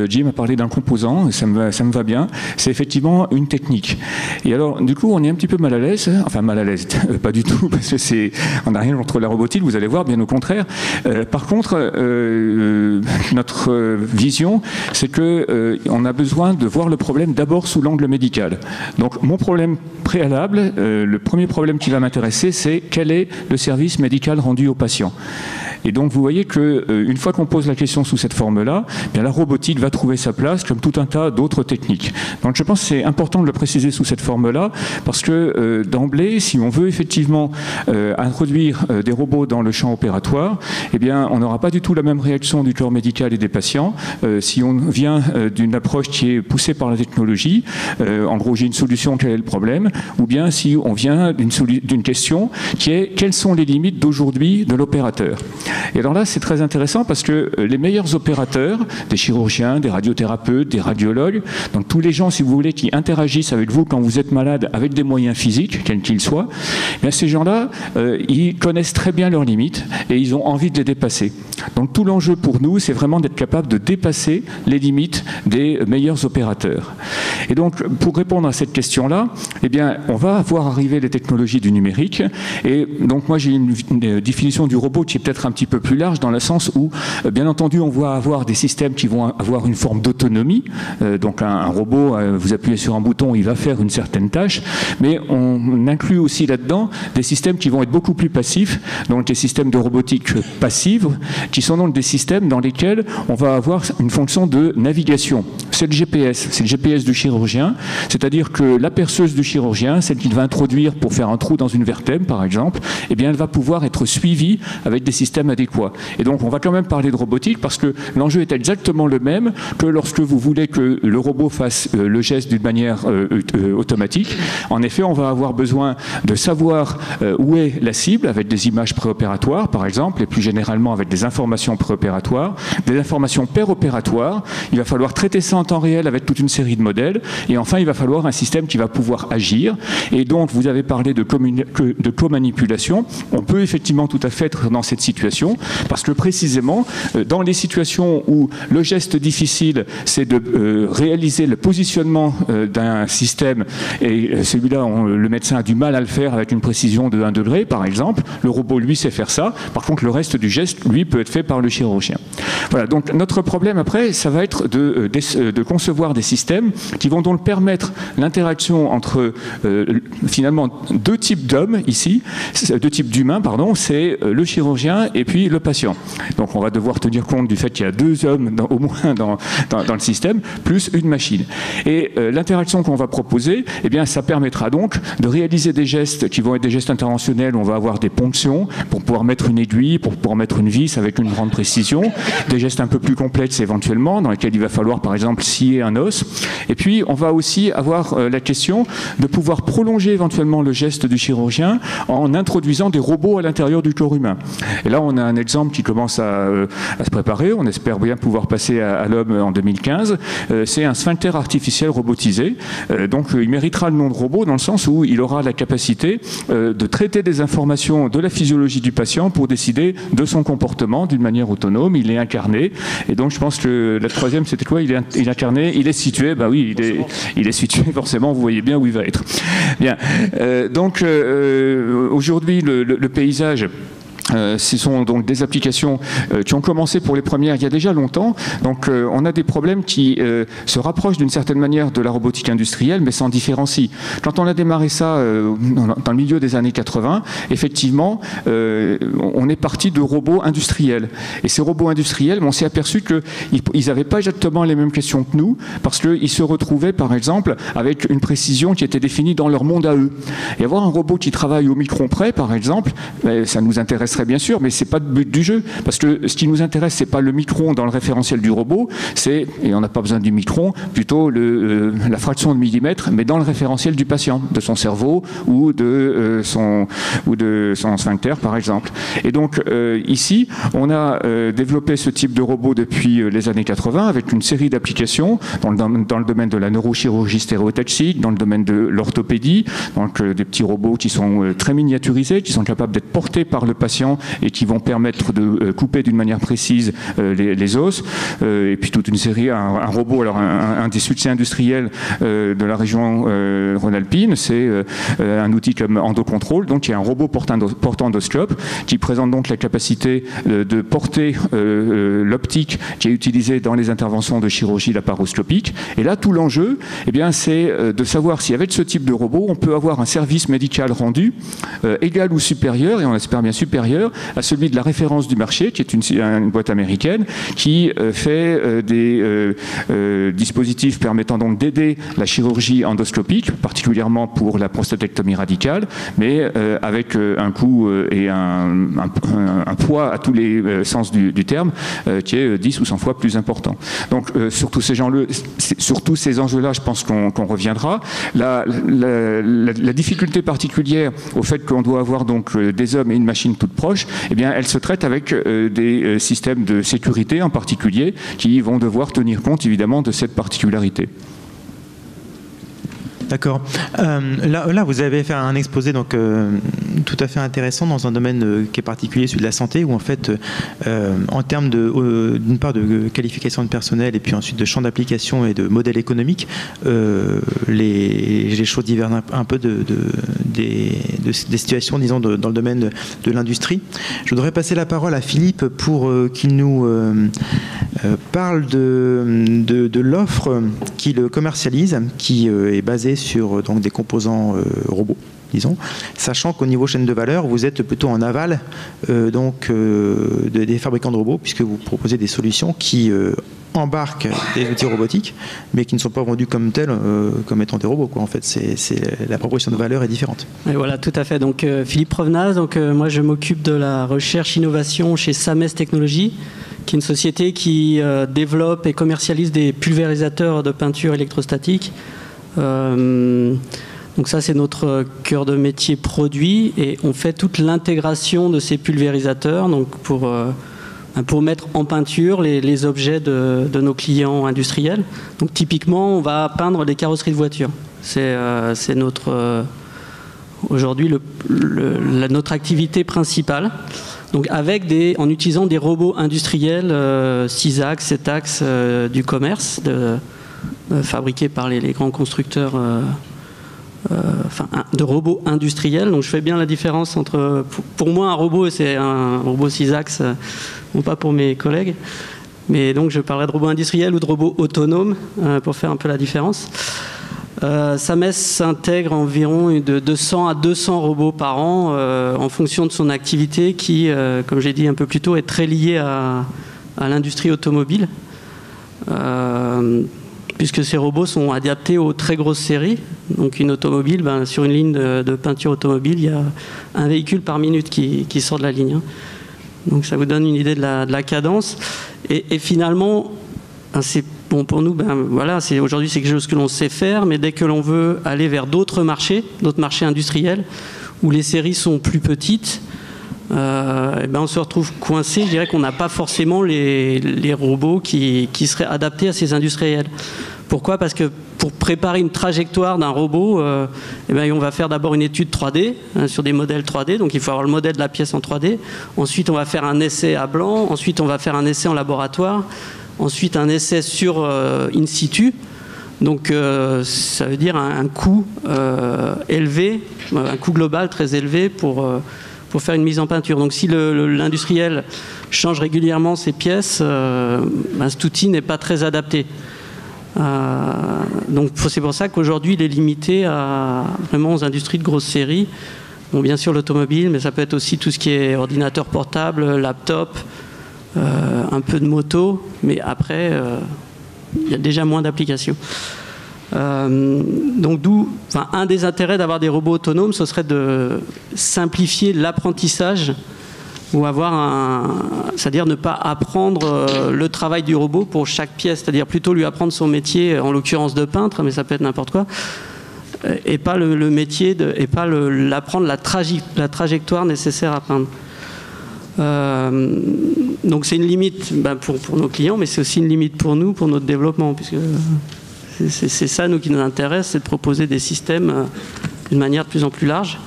Jim a parlé d'un composant, et ça me va bien. C'est effectivement une technique. Et alors, du coup, on est un petit peu mal à l'aise. Enfin, mal à l'aise, pas du tout, parce que on n'a rien contre la robotique, vous allez voir, bien au contraire. Par contre, notre vision, c'est qu'on a besoin de voir le problème d'abord sous l'angle médical. Donc mon problème préalable, le premier problème qui va m'intéresser, c'est quel est le service médical rendu aux patients. Et donc vous voyez qu'une fois qu'on pose la question sous cette forme-là, bien la robotique va trouver sa place comme tout un tas d'autres techniques. Donc je pense que c'est important de le préciser sous cette forme-là, parce que d'emblée, si on veut effectivement introduire des robots dans le champ opératoire, eh bien on n'aura pas du tout la même réaction du corps médical et des patients. Si on vient d'une approche qui est poussée par la technologie, en gros j'ai une solution, quel est le problème, ou bien si on vient d'une question qui est quelles sont les limites d'aujourd'hui de l'opérateur. Et alors là, c'est très intéressant parce que les meilleurs opérateurs, des chirurgiens, des radiothérapeutes, des radiologues, donc tous les gens, si vous voulez, qui interagissent avec vous quand vous êtes malade avec des moyens physiques, quels qu'ils soient, bien ces gens-là, ils connaissent très bien leurs limites et ils ont envie de les dépasser. Donc tout l'enjeu pour nous, c'est vraiment d'être capable de dépasser les limites des meilleurs opérateurs. Et donc, pour répondre à cette question-là, eh bien, on va voir arriver les technologies du numérique. Et donc, moi, j'ai une définition du robot qui est peut-être un petit peu plus large, dans le sens où, bien entendu, on va avoir des systèmes qui vont avoir une forme d'autonomie. Donc, un robot, vous appuyez sur un bouton, il va faire une certaine tâche. Mais on inclut aussi là-dedans des systèmes qui vont être beaucoup plus passifs, donc des systèmes de robotique passive, qui sont donc des systèmes dans lesquels on va avoir une fonction de navigation. C'est le GPS du chirurgien, c'est-à-dire que la perceuse du chirurgien, celle qu'il va introduire pour faire un trou dans une vertèbre, par exemple, eh bien, elle va pouvoir être suivie avec des systèmes adéquats. Et donc, on va quand même parler de robotique parce que l'enjeu est exactement le même que lorsque vous voulez que le robot fasse le geste d'une manière automatique. En effet, on va avoir besoin de savoir où est la cible avec des images préopératoires, par exemple, et plus généralement avec des informations préopératoires, des informations péropératoires. Il va falloir traiter ça en temps réel avec toute une série de modèles. Et enfin, il va falloir un système qui va pouvoir agir. Et donc, vous avez parlé de co-manipulation. On peut effectivement tout à fait être dans cette situation parce que précisément, dans les situations où le geste difficile, c'est de réaliser le positionnement d'un système et celui-là, le médecin a du mal à le faire avec une précision de 1 degré, par exemple. Le robot, lui, sait faire ça. Par contre, le reste du geste, lui, peut être fait par le chirurgien. Voilà, donc notre problème après, ça va être de concevoir des systèmes qui vont donc permettre l'interaction entre finalement deux types d'hommes ici, deux types d'humains, pardon, c'est le chirurgien et puis le patient. Donc on va devoir tenir compte du fait qu'il y a 2 hommes au moins dans le système, plus une machine. Et l'interaction qu'on va proposer, eh bien, ça permettra donc de réaliser des gestes qui vont être des gestes interventionnels. On va avoir des ponctions pour pouvoir mettre une aiguille, pour pouvoir mettre une vis avec une grande précision, des gestes un peu plus complexes éventuellement, dans lesquels il va falloir par exemple scier un os. Et puis on va aussi avoir la question de pouvoir prolonger éventuellement le geste du chirurgien en introduisant des robots à l'intérieur du corps humain. Et là on a un exemple qui commence à se préparer, on espère bien pouvoir passer à l'homme en 2015. C'est un sphincter artificiel robotisé. Donc il méritera le nom de robot dans le sens où il aura la capacité de traiter des informations de la physiologie du patient patient pour décider de son comportement d'une manière autonome. Il est incarné. Et donc, je pense que la troisième, c'était quoi? Il est incarné, il est situé. Ben oui, il est situé, forcément, vous voyez bien où il va être. Bien. Donc, aujourd'hui, le paysage... ce sont donc des applications qui ont commencé pour les premières il y a déjà longtemps. Donc on a des problèmes qui se rapprochent d'une certaine manière de la robotique industrielle, mais s'en différencient. Quand on a démarré ça dans le milieu des années 80, effectivement, on est parti de robots industriels. Et ces robots industriels, on s'est aperçu qu'ils n'avaient pas exactement les mêmes questions que nous, parce qu'ils se retrouvaient, par exemple, avec une précision qui était définie dans leur monde à eux. Et avoir un robot qui travaille au micron près, par exemple, ça nous intéresserait bien sûr, mais c'est pas le but du jeu, parce que ce qui nous intéresse, c'est pas le micron dans le référentiel du robot, c'est, et on n'a pas besoin du micron, plutôt la fraction de millimètre, mais dans le référentiel du patient, de son cerveau ou de son sphincter, par exemple. Et donc ici, on a développé ce type de robot depuis les années 80 avec une série d'applications dans le domaine de la neurochirurgie stéréotaxique, dans le domaine de l'orthopédie, donc des petits robots qui sont très miniaturisés, qui sont capables d'être portés par le patient et qui vont permettre de couper d'une manière précise les os, et puis toute une série, un robot, alors un des succès industriels de la région Rhône-Alpine, c'est un outil comme EndoControl, donc il y a un robot porte-endoscope qui présente donc la capacité de porter l'optique qui est utilisée dans les interventions de chirurgie laparoscopique. Et là, tout l'enjeu, eh bien, c'est de savoir si avec ce type de robot, on peut avoir un service médical rendu égal ou supérieur, et on espère bien supérieur, à celui de la référence du marché, qui est une boîte américaine, qui fait des dispositifs permettant donc d'aider la chirurgie endoscopique, particulièrement pour la prostatectomie radicale, mais avec un coût et un poids à tous les sens du terme, qui est 10 ou 100 fois plus important. Donc sur tous ces enjeux-là, je pense qu'on reviendra. La difficulté particulière au fait qu'on doit avoir donc des hommes et une machine toute proche, eh bien, elle se traite avec des systèmes de sécurité en particulier qui vont devoir tenir compte évidemment de cette particularité. D'accord. Là, vous avez fait un exposé donc tout à fait intéressant dans un domaine qui est particulier, celui de la santé, où en fait, en termes d'une part de qualification de personnel et puis ensuite de champ d'application et de modèle économique, les choses divergent un peu des situations, disons, dans le domaine de l'industrie. Je voudrais passer la parole à Philippe pour qu'il nous parle de l'offre qu'il commercialise, qui est basée sur donc, des composants robots, disons, sachant qu'au niveau chaîne de valeur, vous êtes plutôt en aval des fabricants de robots, puisque vous proposez des solutions qui embarquent des outils robotiques, mais qui ne sont pas vendus comme tels, comme étant des robots, quoi. En fait, la proposition de valeur est différente. Et voilà, tout à fait. Donc, Philippe Provenaz, moi je m'occupe de la recherche-innovation chez Sames Technologies, qui est une société qui développe et commercialise des pulvérisateurs de peinture électrostatique. Donc ça, c'est notre cœur de métier produit, et on fait toute l'intégration de ces pulvérisateurs donc pour mettre en peinture les objets de nos clients industriels. Donc typiquement, on va peindre des carrosseries de voitures. C'est aujourd'hui notre activité principale. Donc en utilisant des robots industriels 6 axes, 7 axes du commerce, fabriqués par les grands constructeurs de robots industriels. Donc je fais bien la différence entre... Pour moi, un robot, c'est un robot 6 axes, non pas pour mes collègues. Mais donc je parlerai de robots industriels ou de robots autonomes pour faire un peu la différence. Sames intègre environ de 100 à 200 robots par an en fonction de son activité qui, comme j'ai dit un peu plus tôt, est très liée à l'industrie automobile. Puisque ces robots sont adaptés aux très grosses séries. Donc une automobile, sur une ligne de peinture automobile, il y a un véhicule par minute qui sort de la ligne. Donc ça vous donne une idée de la cadence. Et finalement, c'est bon pour nous, aujourd'hui c'est quelque chose que l'on sait faire, mais dès que l'on veut aller vers d'autres marchés industriels, où les séries sont plus petites, on se retrouve coincé. Je dirais qu'on n'a pas forcément les robots qui seraient adaptés à ces industriels. Pourquoi ? Parce que pour préparer une trajectoire d'un robot, eh bien, on va faire d'abord une étude 3D sur des modèles 3D. Donc il faut avoir le modèle de la pièce en 3D. Ensuite, on va faire un essai à blanc. Ensuite, on va faire un essai en laboratoire. Ensuite, un essai sur in situ. Donc ça veut dire un coût élevé, un coût global très élevé pour faire une mise en peinture. Donc si l'industriel change régulièrement ses pièces, cet outil n'est pas très adapté. Donc c'est pour ça qu'aujourd'hui il est limité vraiment aux industries de grosse série. Bon, bien sûr l'automobile, mais ça peut être aussi tout ce qui est ordinateur portable, laptop, un peu de moto, mais après il y a déjà moins d'applications. Donc un des intérêts d'avoir des robots autonomes, ce serait de simplifier l'apprentissage ou c'est-à-dire ne pas apprendre le travail du robot pour chaque pièce, c'est-à-dire plutôt lui apprendre son métier, en l'occurrence de peintre, mais ça peut être n'importe quoi, et pas le métier et pas l'apprendre la trajectoire nécessaire à peindre. Donc c'est une limite pour nos clients, mais c'est aussi une limite pour nous, pour notre développement, puisque c'est ça nous qui nous intéresse, c'est de proposer des systèmes d'une manière de plus en plus large.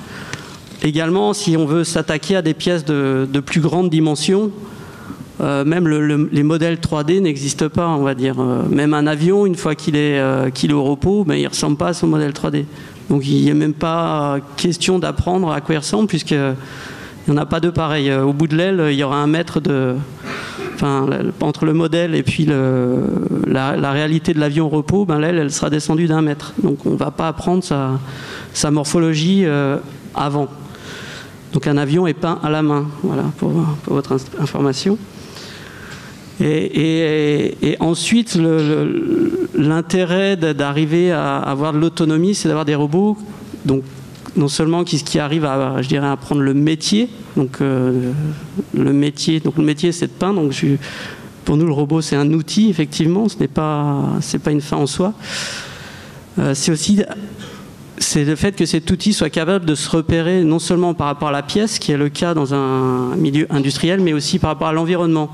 Également, si on veut s'attaquer à des pièces de plus grande dimension, même les modèles 3D n'existent pas, on va dire. Même un avion, une fois qu'il est au repos, il ne ressemble pas à son modèle 3D. Donc il n'y a même pas question d'apprendre à quoi il ressemble, puisqu'il n'y en a pas deux pareils. Au bout de l'aile, il y aura 1 mètre entre le modèle et puis la réalité de l'avion au repos, l'aile, elle sera descendue d'1 mètre. Donc on ne va pas apprendre sa morphologie avant. Donc un avion est peint à la main, voilà, pour votre information. Et ensuite, l'intérêt d'arriver à avoir de l'autonomie, c'est d'avoir des robots, donc non seulement qui arrivent à apprendre le métier. Donc le métier c'est de peindre. Donc pour nous, le robot, c'est un outil, effectivement. C'est pas une fin en soi. C'est le fait que cet outil soit capable de se repérer non seulement par rapport à la pièce, qui est le cas dans un milieu industriel, mais aussi par rapport à l'environnement.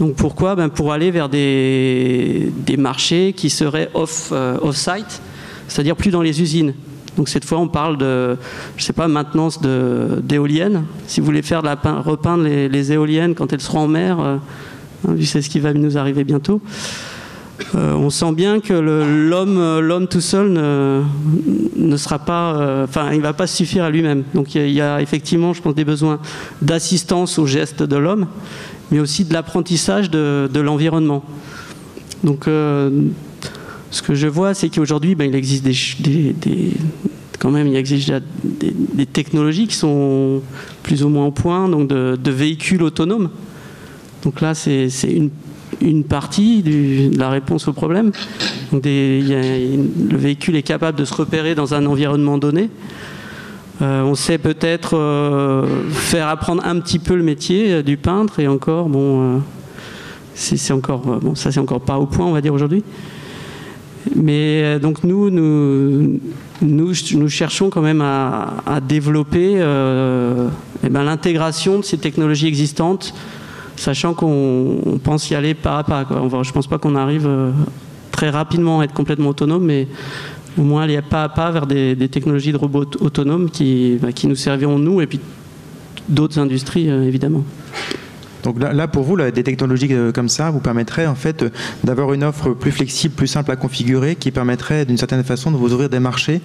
Donc pourquoi ? Pour aller vers des marchés qui seraient off-site, c'est-à-dire plus dans les usines. Donc cette fois, on parle de, maintenance d'éoliennes. Si vous voulez faire repeindre les éoliennes quand elles seront en mer, c'est ce qui va nous arriver bientôt. On sent bien que l'homme tout seul ne sera pas, il ne va pas suffire à lui-même. Donc il y a effectivement, je pense, des besoins d'assistance aux gestes de l'homme, mais aussi de l'apprentissage de l'environnement. Donc ce que je vois, c'est qu'aujourd'hui, il existe des technologies qui sont plus ou moins au point, donc de véhicules autonomes. Donc là, c'est une partie de la réponse au problème. Donc le véhicule est capable de se repérer dans un environnement donné. On sait peut-être faire apprendre un petit peu le métier du peintre, et encore, c'est encore pas au point, on va dire, aujourd'hui. Mais donc nous cherchons quand même à développer l'intégration de ces technologies existantes, sachant qu'on pense y aller pas à pas, quoi. Je ne pense pas qu'on arrive très rapidement à être complètement autonome, mais au moins aller pas à pas vers des technologies de robots autonomes qui nous serviront, nous, et puis d'autres industries, évidemment. Donc là, pour vous, des technologies comme ça vous permettraient en fait d'avoir une offre plus flexible, plus simple à configurer, qui permettrait d'une certaine façon de vous ouvrir des marchés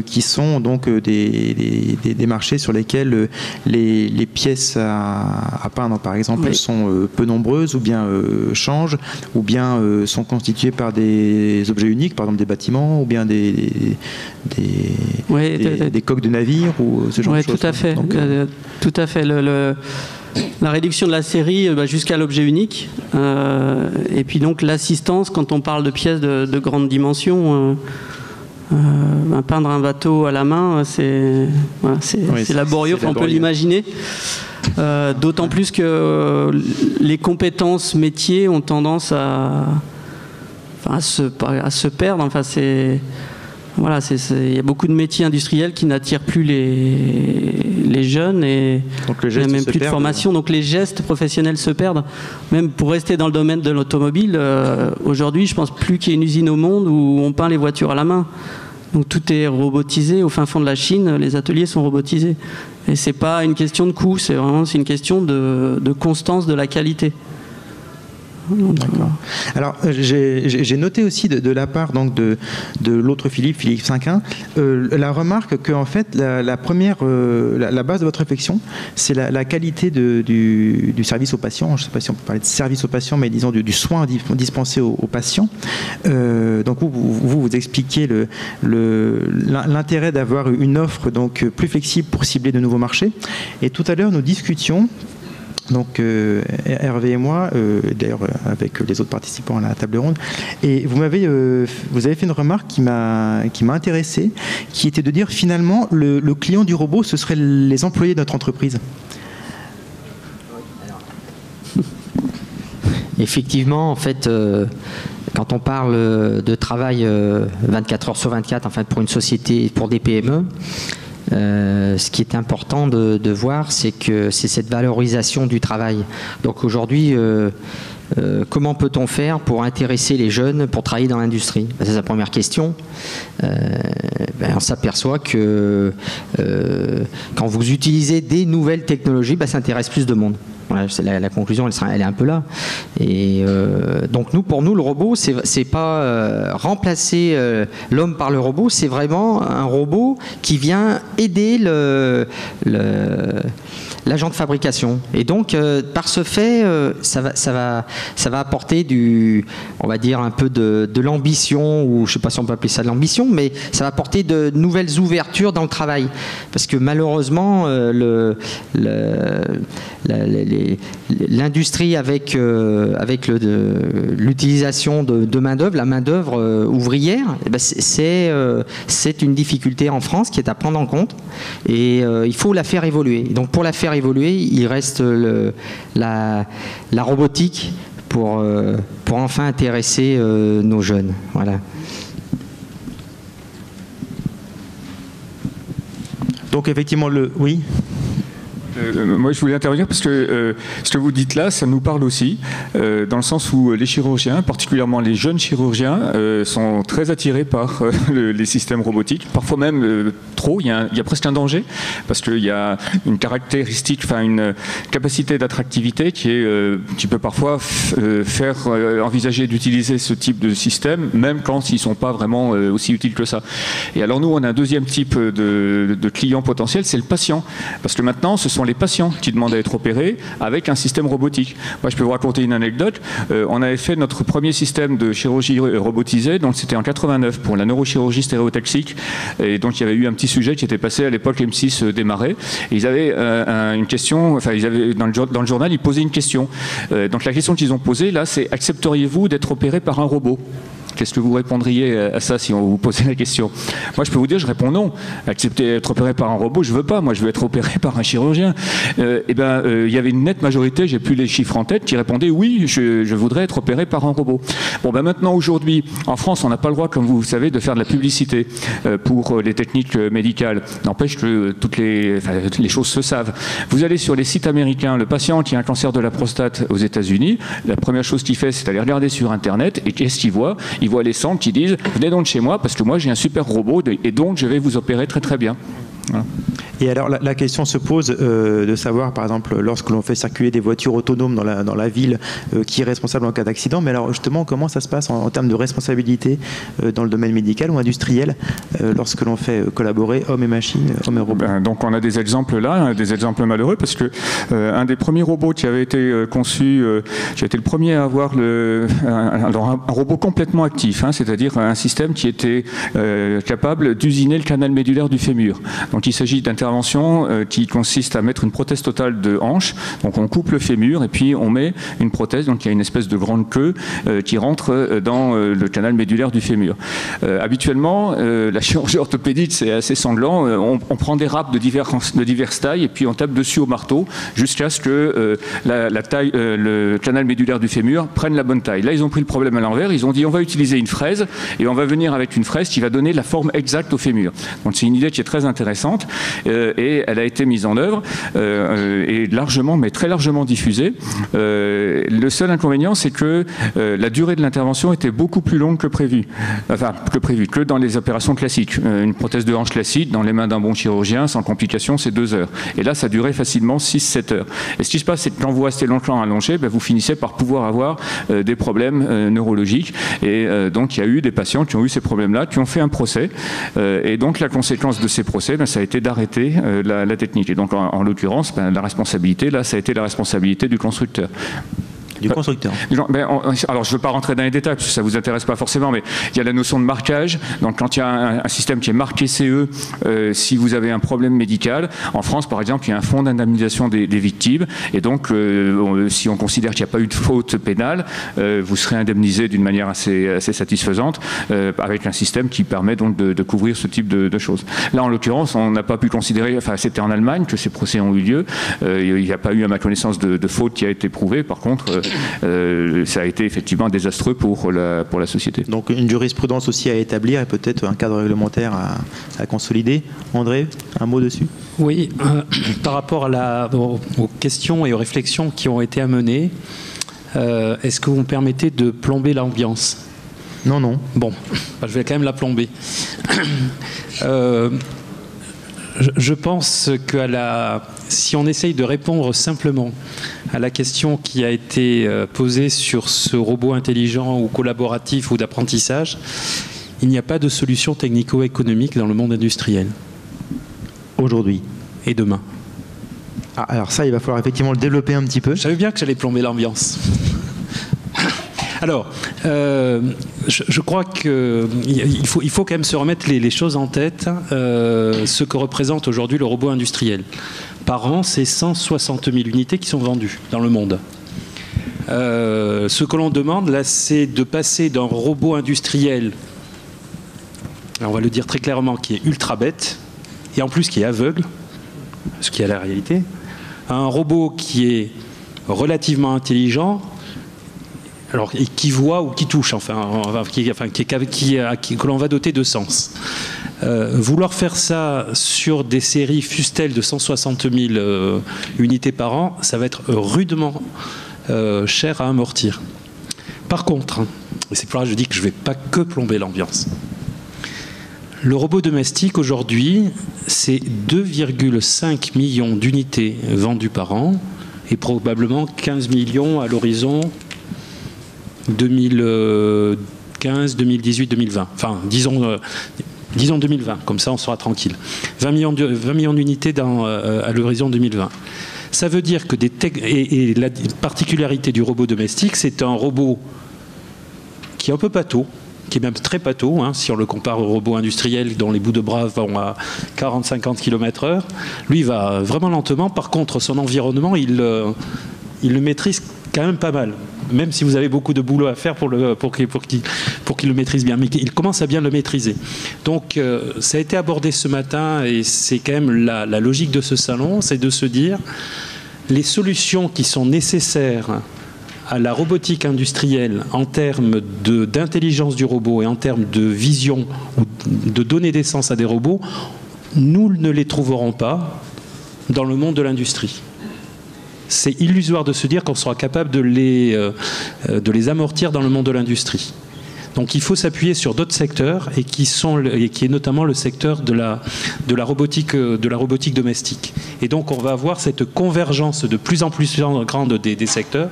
qui sont donc des marchés sur lesquels les pièces à peindre, par exemple, sont peu nombreuses, ou bien changent, ou bien sont constituées par des objets uniques, par exemple des bâtiments, ou bien des coques de navires, ou ce genre de choses. Oui, tout à fait. Donc, tout à fait. La réduction de la série jusqu'à l'objet unique, et puis donc l'assistance quand on parle de pièces de grande dimension. Peindre un bateau à la main, c'est laborieux, on peut l'imaginer. D'autant plus que les compétences métiers ont tendance à se perdre. Il y a beaucoup de métiers industriels qui n'attirent plus les jeunes et Donc il n'y a même plus de formation. Donc les gestes professionnels se perdent. Même pour rester dans le domaine de l'automobile, aujourd'hui, je pense plus qu'il y ait une usine au monde où on peint les voitures à la main. Donc tout est robotisé. Au fin fond de la Chine, les ateliers sont robotisés. Et c'est pas une question de coût, c'est une question de constance de la qualité. D'accord. Alors j'ai noté aussi de la part donc de l'autre Philippe Cinquin, la remarque que en fait la première la base de votre réflexion, c'est la qualité du service aux patients. Je ne sais pas si on peut parler de service aux patients, mais disons du soin dispensé aux patients. Donc vous expliquez l'intérêt d'avoir une offre donc plus flexible pour cibler de nouveaux marchés. Et tout à l'heure nous discutions. Donc Hervé et moi, d'ailleurs avec les autres participants à la table ronde, et vous avez fait une remarque qui m'a intéressé, qui était de dire finalement le client du robot, ce seraient les employés de notre entreprise. Effectivement, en fait, quand on parle de travail 24 heures sur 24, en fait, pour une société, pour des PME, ce qui est important de voir, c'est que c'est cette valorisation du travail. Donc aujourd'hui, comment peut-on faire pour intéresser les jeunes pour travailler dans l'industrie? C'est la première question. On s'aperçoit que quand vous utilisez des nouvelles technologies, ça intéresse plus de monde. Voilà, la conclusion, elle est un peu là. Et donc pour nous, le robot, c'est pas remplacer l'homme par le robot, c'est vraiment un robot qui vient aider l'agent de fabrication. Et donc, par ce fait, ça va apporter on va dire un peu de l'ambition, ou je sais pas si on peut appeler ça de l'ambition, mais ça va apporter de nouvelles ouvertures dans le travail. Parce que malheureusement, l'industrie avec l'utilisation de main-d'œuvre, la main-d'œuvre ouvrière, c'est une difficulté en France qui est à prendre en compte, et il faut la faire évoluer. Donc pour la faire évoluer, il reste la robotique pour enfin intéresser nos jeunes. Voilà. Donc effectivement, oui. Moi, je voulais intervenir parce que ce que vous dites là, ça nous parle aussi, dans le sens où les chirurgiens, particulièrement les jeunes chirurgiens, sont très attirés par les systèmes robotiques, parfois même trop. Il y a presque un danger, parce qu'il y a une caractéristique, une capacité d'attractivité qui peut parfois faire envisager d'utiliser ce type de système, même quand ils ne sont pas vraiment aussi utiles que ça. Et alors nous, on a un deuxième type de client potentiel, c'est le patient, parce que maintenant, ce sont les patients qui demandent à être opérés avec un système robotique. Moi, je peux vous raconter une anecdote. On avait fait notre premier système de chirurgie robotisée, donc c'était en 89 pour la neurochirurgie stéréotaxique. Et donc, il y avait eu un petit sujet qui était passé à l'époque, M6 démarrait. Et ils avaient une question, dans le journal, ils posaient une question. Donc, la question qu'ils ont posée, là, c'est: accepteriez-vous d'être opéré par un robot ? Qu'est-ce que vous répondriez à ça si on vous posait la question? Moi, je peux vous dire, je réponds non. Accepter d'être opéré par un robot, je veux pas. Moi, je veux être opéré par un chirurgien. Il y avait une nette majorité, j'ai plus les chiffres en tête, qui répondait oui, je voudrais être opéré par un robot. Bon, maintenant, aujourd'hui, en France, on n'a pas le droit, comme vous savez, de faire de la publicité pour les techniques médicales. N'empêche que toutes les choses se savent. Vous allez sur les sites américains, le patient qui a un cancer de la prostate aux États-Unis, la première chose qu'il fait, c'est aller regarder sur Internet, et qu'est-ce qu'il voit? Il voit les centres qui disent: venez donc chez moi parce que moi j'ai un super robot et donc je vais vous opérer très très bien. Voilà. Et alors la question se pose de savoir, par exemple, lorsque l'on fait circuler des voitures autonomes dans la ville, qui est responsable en cas d'accident. Mais alors justement, comment ça se passe en termes de responsabilité dans le domaine médical ou industriel, lorsque l'on fait collaborer hommes et machines, hommes et robots? Donc on a des exemples là, des exemples malheureux, parce que un des premiers robots qui avait été conçu, j'ai été le premier à avoir un robot complètement actif, c'est-à-dire un système qui était capable d'usiner le canal médulaire du fémur. Donc il s'agit d'intervention qui consiste à mettre une prothèse totale de hanche. Donc on coupe le fémur et puis on met une prothèse, donc il y a une espèce de grande queue qui rentre dans le canal médulaire du fémur. Habituellement, la chirurgie orthopédique, c'est assez sanglant. On prend des râpes de diverses tailles et puis on tape dessus au marteau jusqu'à ce que le canal médulaire du fémur prenne la bonne taille. Là, ils ont pris le problème à l'envers. Ils ont dit: on va utiliser une fraise et on va venir avec une fraise qui va donner la forme exacte au fémur. Donc c'est une idée qui est très intéressante. et elle a été mise en œuvre et largement, mais très largement diffusée. Le seul inconvénient, c'est que la durée de l'intervention était beaucoup plus longue que prévu. Enfin, que dans les opérations classiques. Une prothèse de hanche classique, dans les mains d'un bon chirurgien, sans complications, c'est 2 heures. Et là, ça durait facilement 6-7 heures. Et ce qui se passe, c'est que quand vous restez longtemps allongé, vous finissez par pouvoir avoir des problèmes neurologiques. Et donc, il y a eu des patients qui ont eu ces problèmes-là, qui ont fait un procès. Et donc, la conséquence de ces procès, ça a été d'arrêter la technique. Et donc, en l'occurrence, la responsabilité, là, ça a été la responsabilité du constructeur. Du constructeur. Alors, je ne veux pas rentrer dans les détails, parce que ça ne vous intéresse pas forcément, mais il y a la notion de marquage. Donc, quand il y a un système qui est marqué CE, si vous avez un problème médical, en France, par exemple, il y a un fonds d'indemnisation des victimes. Et donc, si on considère qu'il n'y a pas eu de faute pénale, vous serez indemnisé d'une manière assez satisfaisante, avec un système qui permet donc de couvrir ce type de choses. Là, en l'occurrence, on n'a pas pu considérer, enfin, c'était en Allemagne que ces procès ont eu lieu. Il n'y a pas eu, à ma connaissance, de faute qui a été prouvée. Par contre, ça a été effectivement désastreux pour la société. Donc une jurisprudence aussi à établir et peut-être un cadre réglementaire à consolider. André, un mot dessus ? Oui, par rapport aux questions et aux réflexions qui ont été amenées, est-ce que vous me permettez de plomber l'ambiance ? Non. Bon, je vais quand même la plomber. Je pense que si on essaye de répondre simplement à la question qui a été posée sur ce robot intelligent ou collaboratif ou d'apprentissage, il n'y a pas de solution technico-économique dans le monde industriel. Aujourd'hui. Et demain. Ah, alors ça, il va falloir effectivement le développer un petit peu. Je savais bien que j'allais plomber l'ambiance. Alors, je crois qu'il faut quand même se remettre les choses en tête, ce que représente aujourd'hui le robot industriel. Par an, c'est 160 000 unités qui sont vendues dans le monde. Ce que l'on demande, là, c'est de passer d'un robot industriel, on va le dire très clairement, qui est ultra bête, et en plus qui est aveugle, ce qui est la réalité, à un robot qui est relativement intelligent, alors, qui voit ou qui touche, que l'on va doter de sens. Vouloir faire ça sur des séries fustelles de 160 000 unités par an, ça va être rudement cher à amortir. Par contre, et c'est pour ça que je dis que je ne vais pas que plomber l'ambiance, le robot domestique aujourd'hui, c'est 2,5 millions d'unités vendues par an et probablement 15 millions à l'horizon 2015, 2018, 2020. Enfin, disons 2020, comme ça on sera tranquille. 20 millions d'unités à l'horizon 2020. Ça veut dire que et la particularité du robot domestique, c'est un robot qui est un peu pâteau, qui est même très pâteau, si on le compare au robot industriel dont les bouts de bras vont à 40-50 km/h. Lui, il va vraiment lentement. Par contre, son environnement, il le maîtrise quand même pas mal. Même si vous avez beaucoup de boulot à faire pour qu'il le maîtrise bien. Mais il commence à bien le maîtriser. Donc, ça a été abordé ce matin et c'est quand même la logique de ce salon, c'est de se dire les solutions qui sont nécessaires à la robotique industrielle en termes d'intelligence du robot et en termes de vision ou de donner des sens à des robots, nous ne les trouverons pas dans le monde de l'industrie. C'est illusoire de se dire qu'on sera capable de les amortir dans le monde de l'industrie. Donc il faut s'appuyer sur d'autres secteurs et qui est notamment le secteur de la robotique domestique. Et donc on va avoir cette convergence de plus en plus grande des secteurs.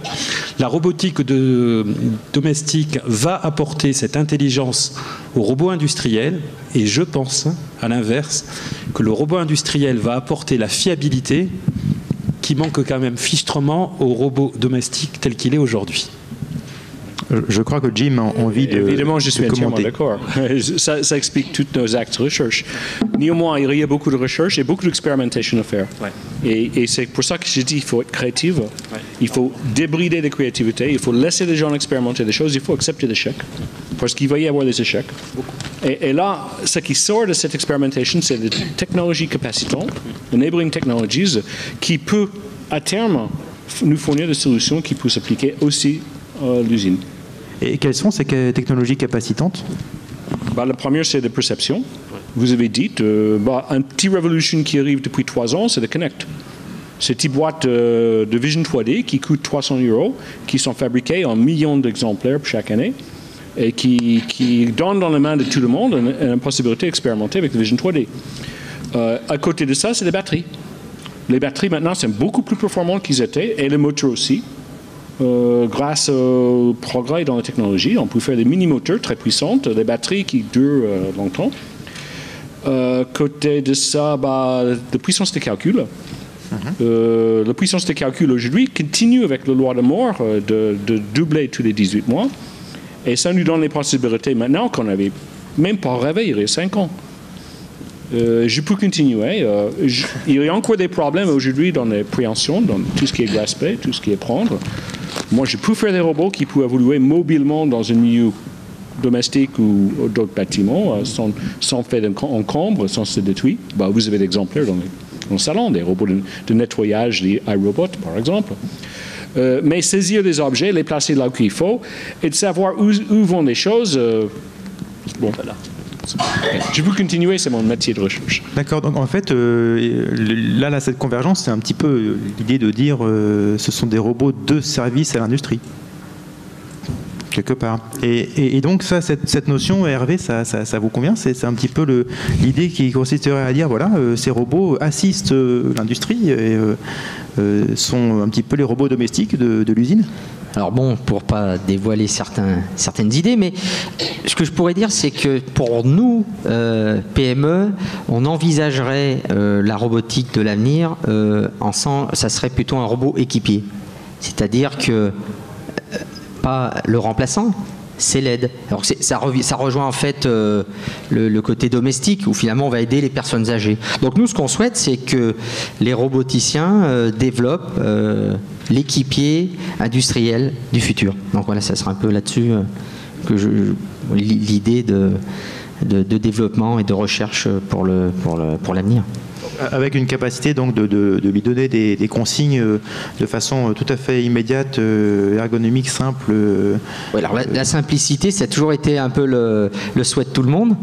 La robotique domestique va apporter cette intelligence au robot industriel et je pense, à l'inverse, que le robot industriel va apporter la fiabilité qui manque quand même fichtrement au robot domestique tel qu'il est aujourd'hui. Je crois que Jim a envie de Évidemment, je suis entièrement commenter. d'accord. Ça explique tous nos actes de recherche. Néanmoins, il y a beaucoup de recherche et beaucoup d'expérimentation à faire. Ouais. Et c'est pour ça que je dis qu'il faut être créatif. Ouais. Il faut débrider de créativité. Il faut laisser les gens expérimenter des choses. Il faut accepter l'échec. Parce qu'il va y avoir des échecs. Et là, ce qui sort de cette expérimentation, c'est les technologies capacitantes, enabling technologies, qui peut, à terme, nous fournir des solutions qui peuvent s'appliquer aussi à l'usine. Et quelles sont ces technologies capacitantes ? La première, c'est la perception. vous avez dit, une petite révolution qui arrive depuis 3 ans, c'est le Connect. Ces petites boîtes de Vision 3D qui coûtent 300 €, qui sont fabriquées en millions d'exemplaires chaque année et qui donnent dans les mains de tout le monde une possibilité d'expérimenter avec le Vision 3D. À côté de ça, c'est les batteries. Les batteries, maintenant, sont beaucoup plus performantes qu'ils étaient, et les moteurs aussi. Grâce au progrès dans la technologie, on peut faire des mini-moteurs très puissants, des batteries qui durent longtemps. Côté de ça, la puissance de calcul. La puissance de calcul aujourd'hui continue avec la loi de Moore de doubler tous les 18 mois. Et ça nous donne les possibilités maintenant qu'on n'avait même pas rêvé il y a 5 ans. Je peux continuer. Il y a encore des problèmes aujourd'hui dans les préhensions, dans tout ce qui est gaspiller, tout ce qui est prendre. Moi, je peux faire des robots qui peuvent évoluer mobilement dans un milieu domestique ou d'autres bâtiments, sans faire d'encombre, sans se détruire. Vous avez des exemplaires dans le salon, des robots de nettoyage, les iRobots, par exemple. Mais saisir des objets, les placer là où il faut, et de savoir où vont les choses. Voilà. Je peux continuer, c'est mon métier de recherche. D'accord, donc en fait, là, cette convergence, c'est un petit peu l'idée de dire ce sont des robots de service à l'industrie, quelque part. Et donc, cette notion, Hervé, ça vous convient? C'est un petit peu l'idée qui consisterait à dire, voilà, ces robots assistent l'industrie et sont un petit peu les robots domestiques de l'usine? Alors bon, pour pas dévoiler certaines idées, mais ce que je pourrais dire, c'est que pour nous, PME, on envisagerait la robotique de l'avenir ça serait plutôt un robot équipier. C'est-à-dire que pas le remplaçant, c'est l'aide. Alors ça rejoint en fait le côté domestique où finalement on va aider les personnes âgées. Donc nous, ce qu'on souhaite, c'est que les roboticiens développent l'équipier industriel du futur. Donc voilà, ça sera un peu là-dessus que l'idée de développement et de recherche pour l'avenir. Avec une capacité donc de lui donner des consignes de façon tout à fait immédiate, ergonomique, simple. Ouais, alors la simplicité, ça a toujours été un peu le souhait de tout le monde.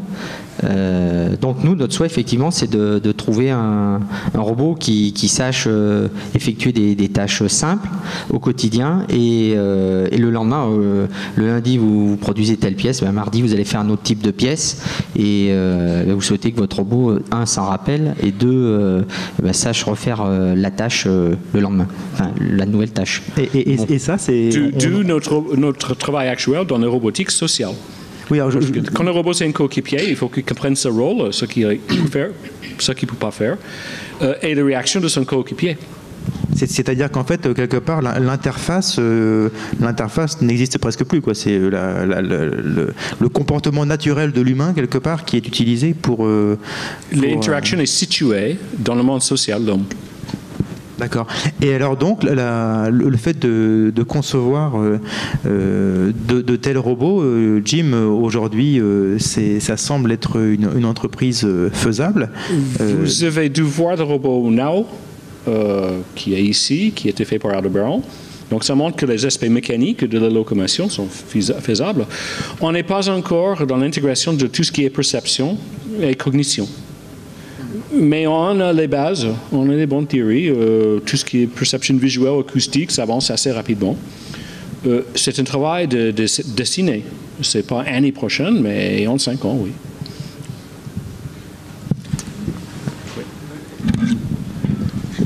Donc nous, notre souhait effectivement, c'est de trouver un robot qui sache effectuer des tâches simples au quotidien et le lendemain, le lundi vous produisez telle pièce, mardi vous allez faire un autre type de pièce et vous souhaitez que votre robot, s'en rappelle et sache refaire la tâche le lendemain, la nouvelle tâche. Et ça, c'est... D'où notre travail actuel dans la robotique sociale. Oui, alors quand le robot c'est un coéquipier, il faut qu'il comprenne son rôle, ce qu'il peut faire, ce qu'il ne peut pas faire, et les réactions de son coéquipier. C'est-à-dire qu'en fait, quelque part, l'interface n'existe presque plus, quoi. C'est le comportement naturel de l'humain, quelque part, qui est utilisé pour... L'interaction est située dans le monde social de l'homme. D'accord. Et alors donc, le fait de concevoir de tels robots, Jim, aujourd'hui, ça semble être une entreprise faisable. Vous avez dû voir le robot Now, qui est ici, qui a été fait par Aldebaran. Donc ça montre que les aspects mécaniques de la locomotion sont faisables. On n'est pas encore dans l'intégration de tout ce qui est perception et cognition. Mais on a les bases, on a les bonnes théories. Tout ce qui est perception visuelle, acoustique, ça avance assez rapidement. C'est un travail de dessiné. Ce n'est pas l'année prochaine, mais en 5 ans, oui.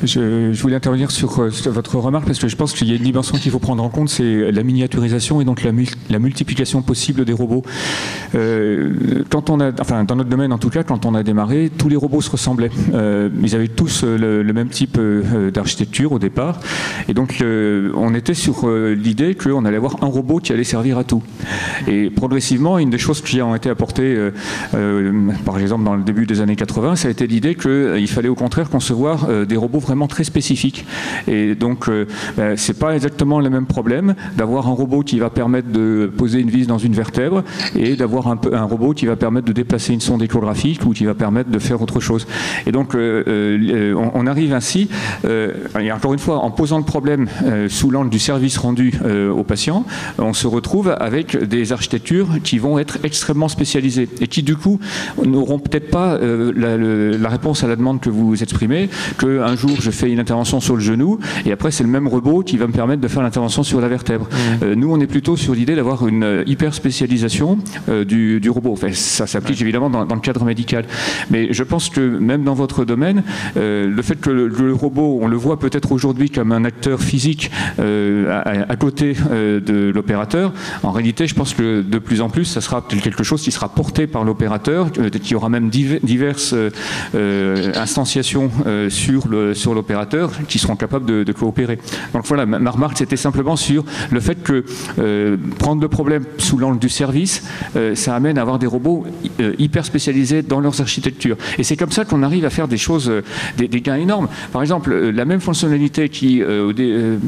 Je voulais intervenir sur votre remarque parce que je pense qu'il y a une dimension qu'il faut prendre en compte, c'est la miniaturisation et donc la multiplication possible des robots. Quand on a, enfin dans notre domaine en tout cas, quand on a démarré, tous les robots se ressemblaient. Ils avaient tous le même type d'architecture au départ, et donc on était sur l'idée qu'on allait avoir un robot qui allait servir à tout. Et progressivement, une des choses qui ont été apportées, par exemple dans le début des années 80, ça a été l'idée qu'il fallait au contraire concevoir des robots vraiment vraiment très spécifiques. Et donc, c'est pas exactement le même problème d'avoir un robot qui va permettre de poser une vis dans une vertèbre et d'avoir un robot qui va permettre de déplacer une sonde échographique ou qui va permettre de faire autre chose. Et donc, on arrive ainsi, et encore une fois, en posant le problème sous l'angle du service rendu aux patients, on se retrouve avec des architectures qui vont être extrêmement spécialisées et qui, du coup, n'auront peut-être pas la réponse à la demande que vous exprimez, qu'un jour, je fais une intervention sur le genou et après, c'est le même robot qui va me permettre de faire l'intervention sur la vertèbre. Nous, on est plutôt sur l'idée d'avoir une hyper spécialisation du robot. Enfin, ça s'applique évidemment dans le cadre médical. Mais je pense que même dans votre domaine, le fait que le robot, on le voit peut-être aujourd'hui comme un acteur physique à côté de l'opérateur, en réalité, je pense que de plus en plus, ça sera quelque chose qui sera porté par l'opérateur, qui aura même diverses instanciations sur l'opérateur qui seront capables de coopérer. Donc voilà, ma remarque, c'était simplement sur le fait que prendre le problème sous l'angle du service, ça amène à avoir des robots hyper spécialisés dans leurs architectures. Et c'est comme ça qu'on arrive à faire des choses, des gains énormes. Par exemple, la même fonctionnalité qui,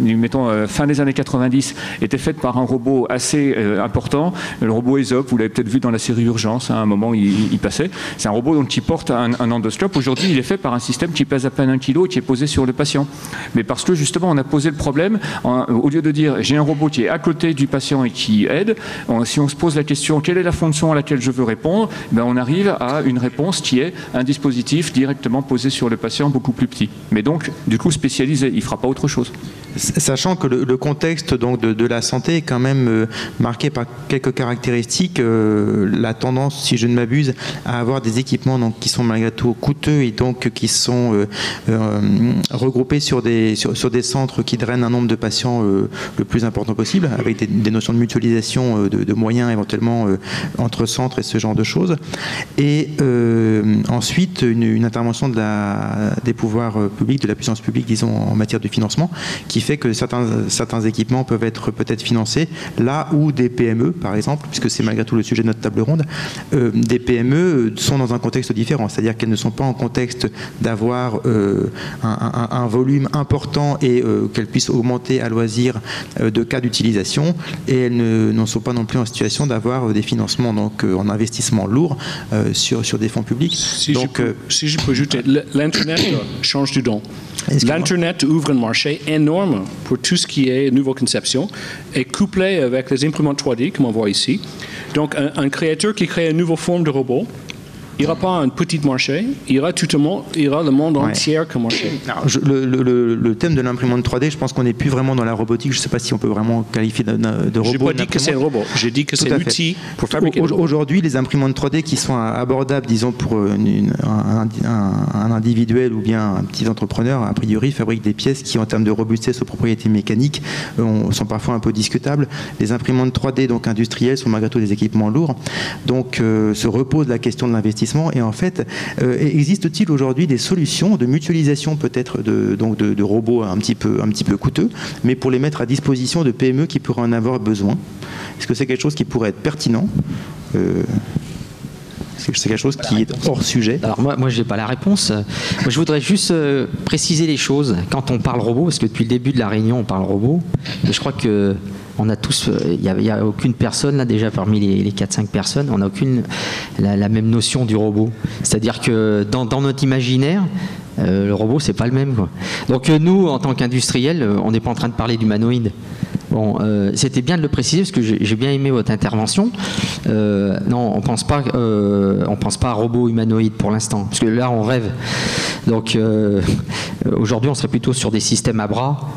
mettons, fin des années 90, était faite par un robot assez important, le robot ESOP, vous l'avez peut-être vu dans la série Urgence, à un moment il passait. C'est un robot donc, qui porte un endoscope. Aujourd'hui, il est fait par un système qui pèse à peine 1 kg et qui est posé sur le patient. Mais parce que justement, on a posé le problème, au lieu de dire j'ai un robot qui est à côté du patient et qui aide, si on se pose la question quelle est la fonction à laquelle je veux répondre, ben, on arrive à une réponse qui est un dispositif directement posé sur le patient, beaucoup plus petit. Mais donc, du coup, spécialisé, il ne fera pas autre chose. Sachant que le contexte donc, de la santé est quand même marqué par quelques caractéristiques, la tendance, si je ne m'abuse, à avoir des équipements donc, qui sont malgré tout coûteux et donc qui sont regroupés sur des centres qui drainent un nombre de patients le plus important possible, avec des notions de mutualisation de moyens éventuellement entre centres et ce genre de choses. Et ensuite, une intervention des pouvoirs publics, de la puissance publique, disons, en matière de financement, qui fait que certains équipements peuvent être peut-être financés là où des PME, par exemple, puisque c'est malgré tout le sujet de notre table ronde, des PME sont dans un contexte différent, c'est-à-dire qu'elles ne sont pas en contexte d'avoir un volume important et qu'elles puissent augmenter à loisir de cas d'utilisation, et elles ne sont pas non plus en situation d'avoir des financements donc, en investissement lourd sur des fonds publics. Si je peux ajouter, l'Internet change du don. L'Internet ouvre un marché énorme pour tout ce qui est nouvelle conception et couplé avec les imprimantes 3D, comme on voit ici. Donc, un créateur qui crée une nouvelle forme de robot, il n'y aura pas un petit marché, il y aura le monde entier comme marché. Alors, le thème de l'imprimante 3D, je pense qu'on n'est plus vraiment dans la robotique. Je ne sais pas si on peut vraiment qualifier de robot. Je n'ai pas dit que c'est un robot, j'ai dit que c'est un outil pour fabriquer. Aujourd'hui, les imprimantes 3D qui sont abordables, disons, pour un individuel ou bien un petit entrepreneur, a priori, fabriquent des pièces qui, en termes de robustesse aux propriétés mécaniques, sont parfois un peu discutables. Les imprimantes 3D donc industrielles sont malgré tout des équipements lourds. Donc, se repose la question de l'investissement. Et en fait, existe-t-il aujourd'hui des solutions de mutualisation peut-être de robots un petit peu coûteux, mais pour les mettre à disposition de PME qui pourraient en avoir besoin? Est-ce que c'est quelque chose qui pourrait être pertinent? C'est quelque chose qui est hors sujet. Alors moi je n'ai pas la réponse. Moi, je voudrais juste préciser les choses. Quand on parle robot, parce que depuis le début de la réunion, on parle robot, mais je crois que on a tous, il n'y a aucune personne là déjà parmi les 4-5 personnes, on n'a aucune la même notion du robot. C'est-à-dire que dans notre imaginaire, le robot c'est pas le même, quoi. Donc nous, en tant qu'industriels, on n'est pas en train de parler d'humanoïde. Bon, c'était bien de le préciser parce que j'ai bien aimé votre intervention. Non, on pense pas à robot humanoïde pour l'instant, parce que là on rêve. Donc aujourd'hui, on serait plutôt sur des systèmes à bras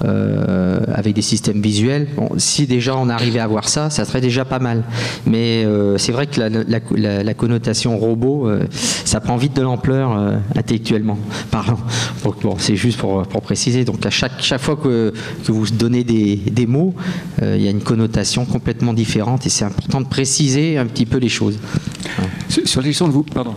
avec des systèmes visuels. Bon, si déjà on arrivait à voir ça, ça serait déjà pas mal. Mais c'est vrai que la connotation robot, ça prend vite de l'ampleur intellectuellement parlant. Donc bon, c'est juste pour préciser. Donc à chaque fois que vous donnez des mots, il y a une connotation complètement différente et c'est important de préciser un petit peu les choses. Sur la question de vous, pardon.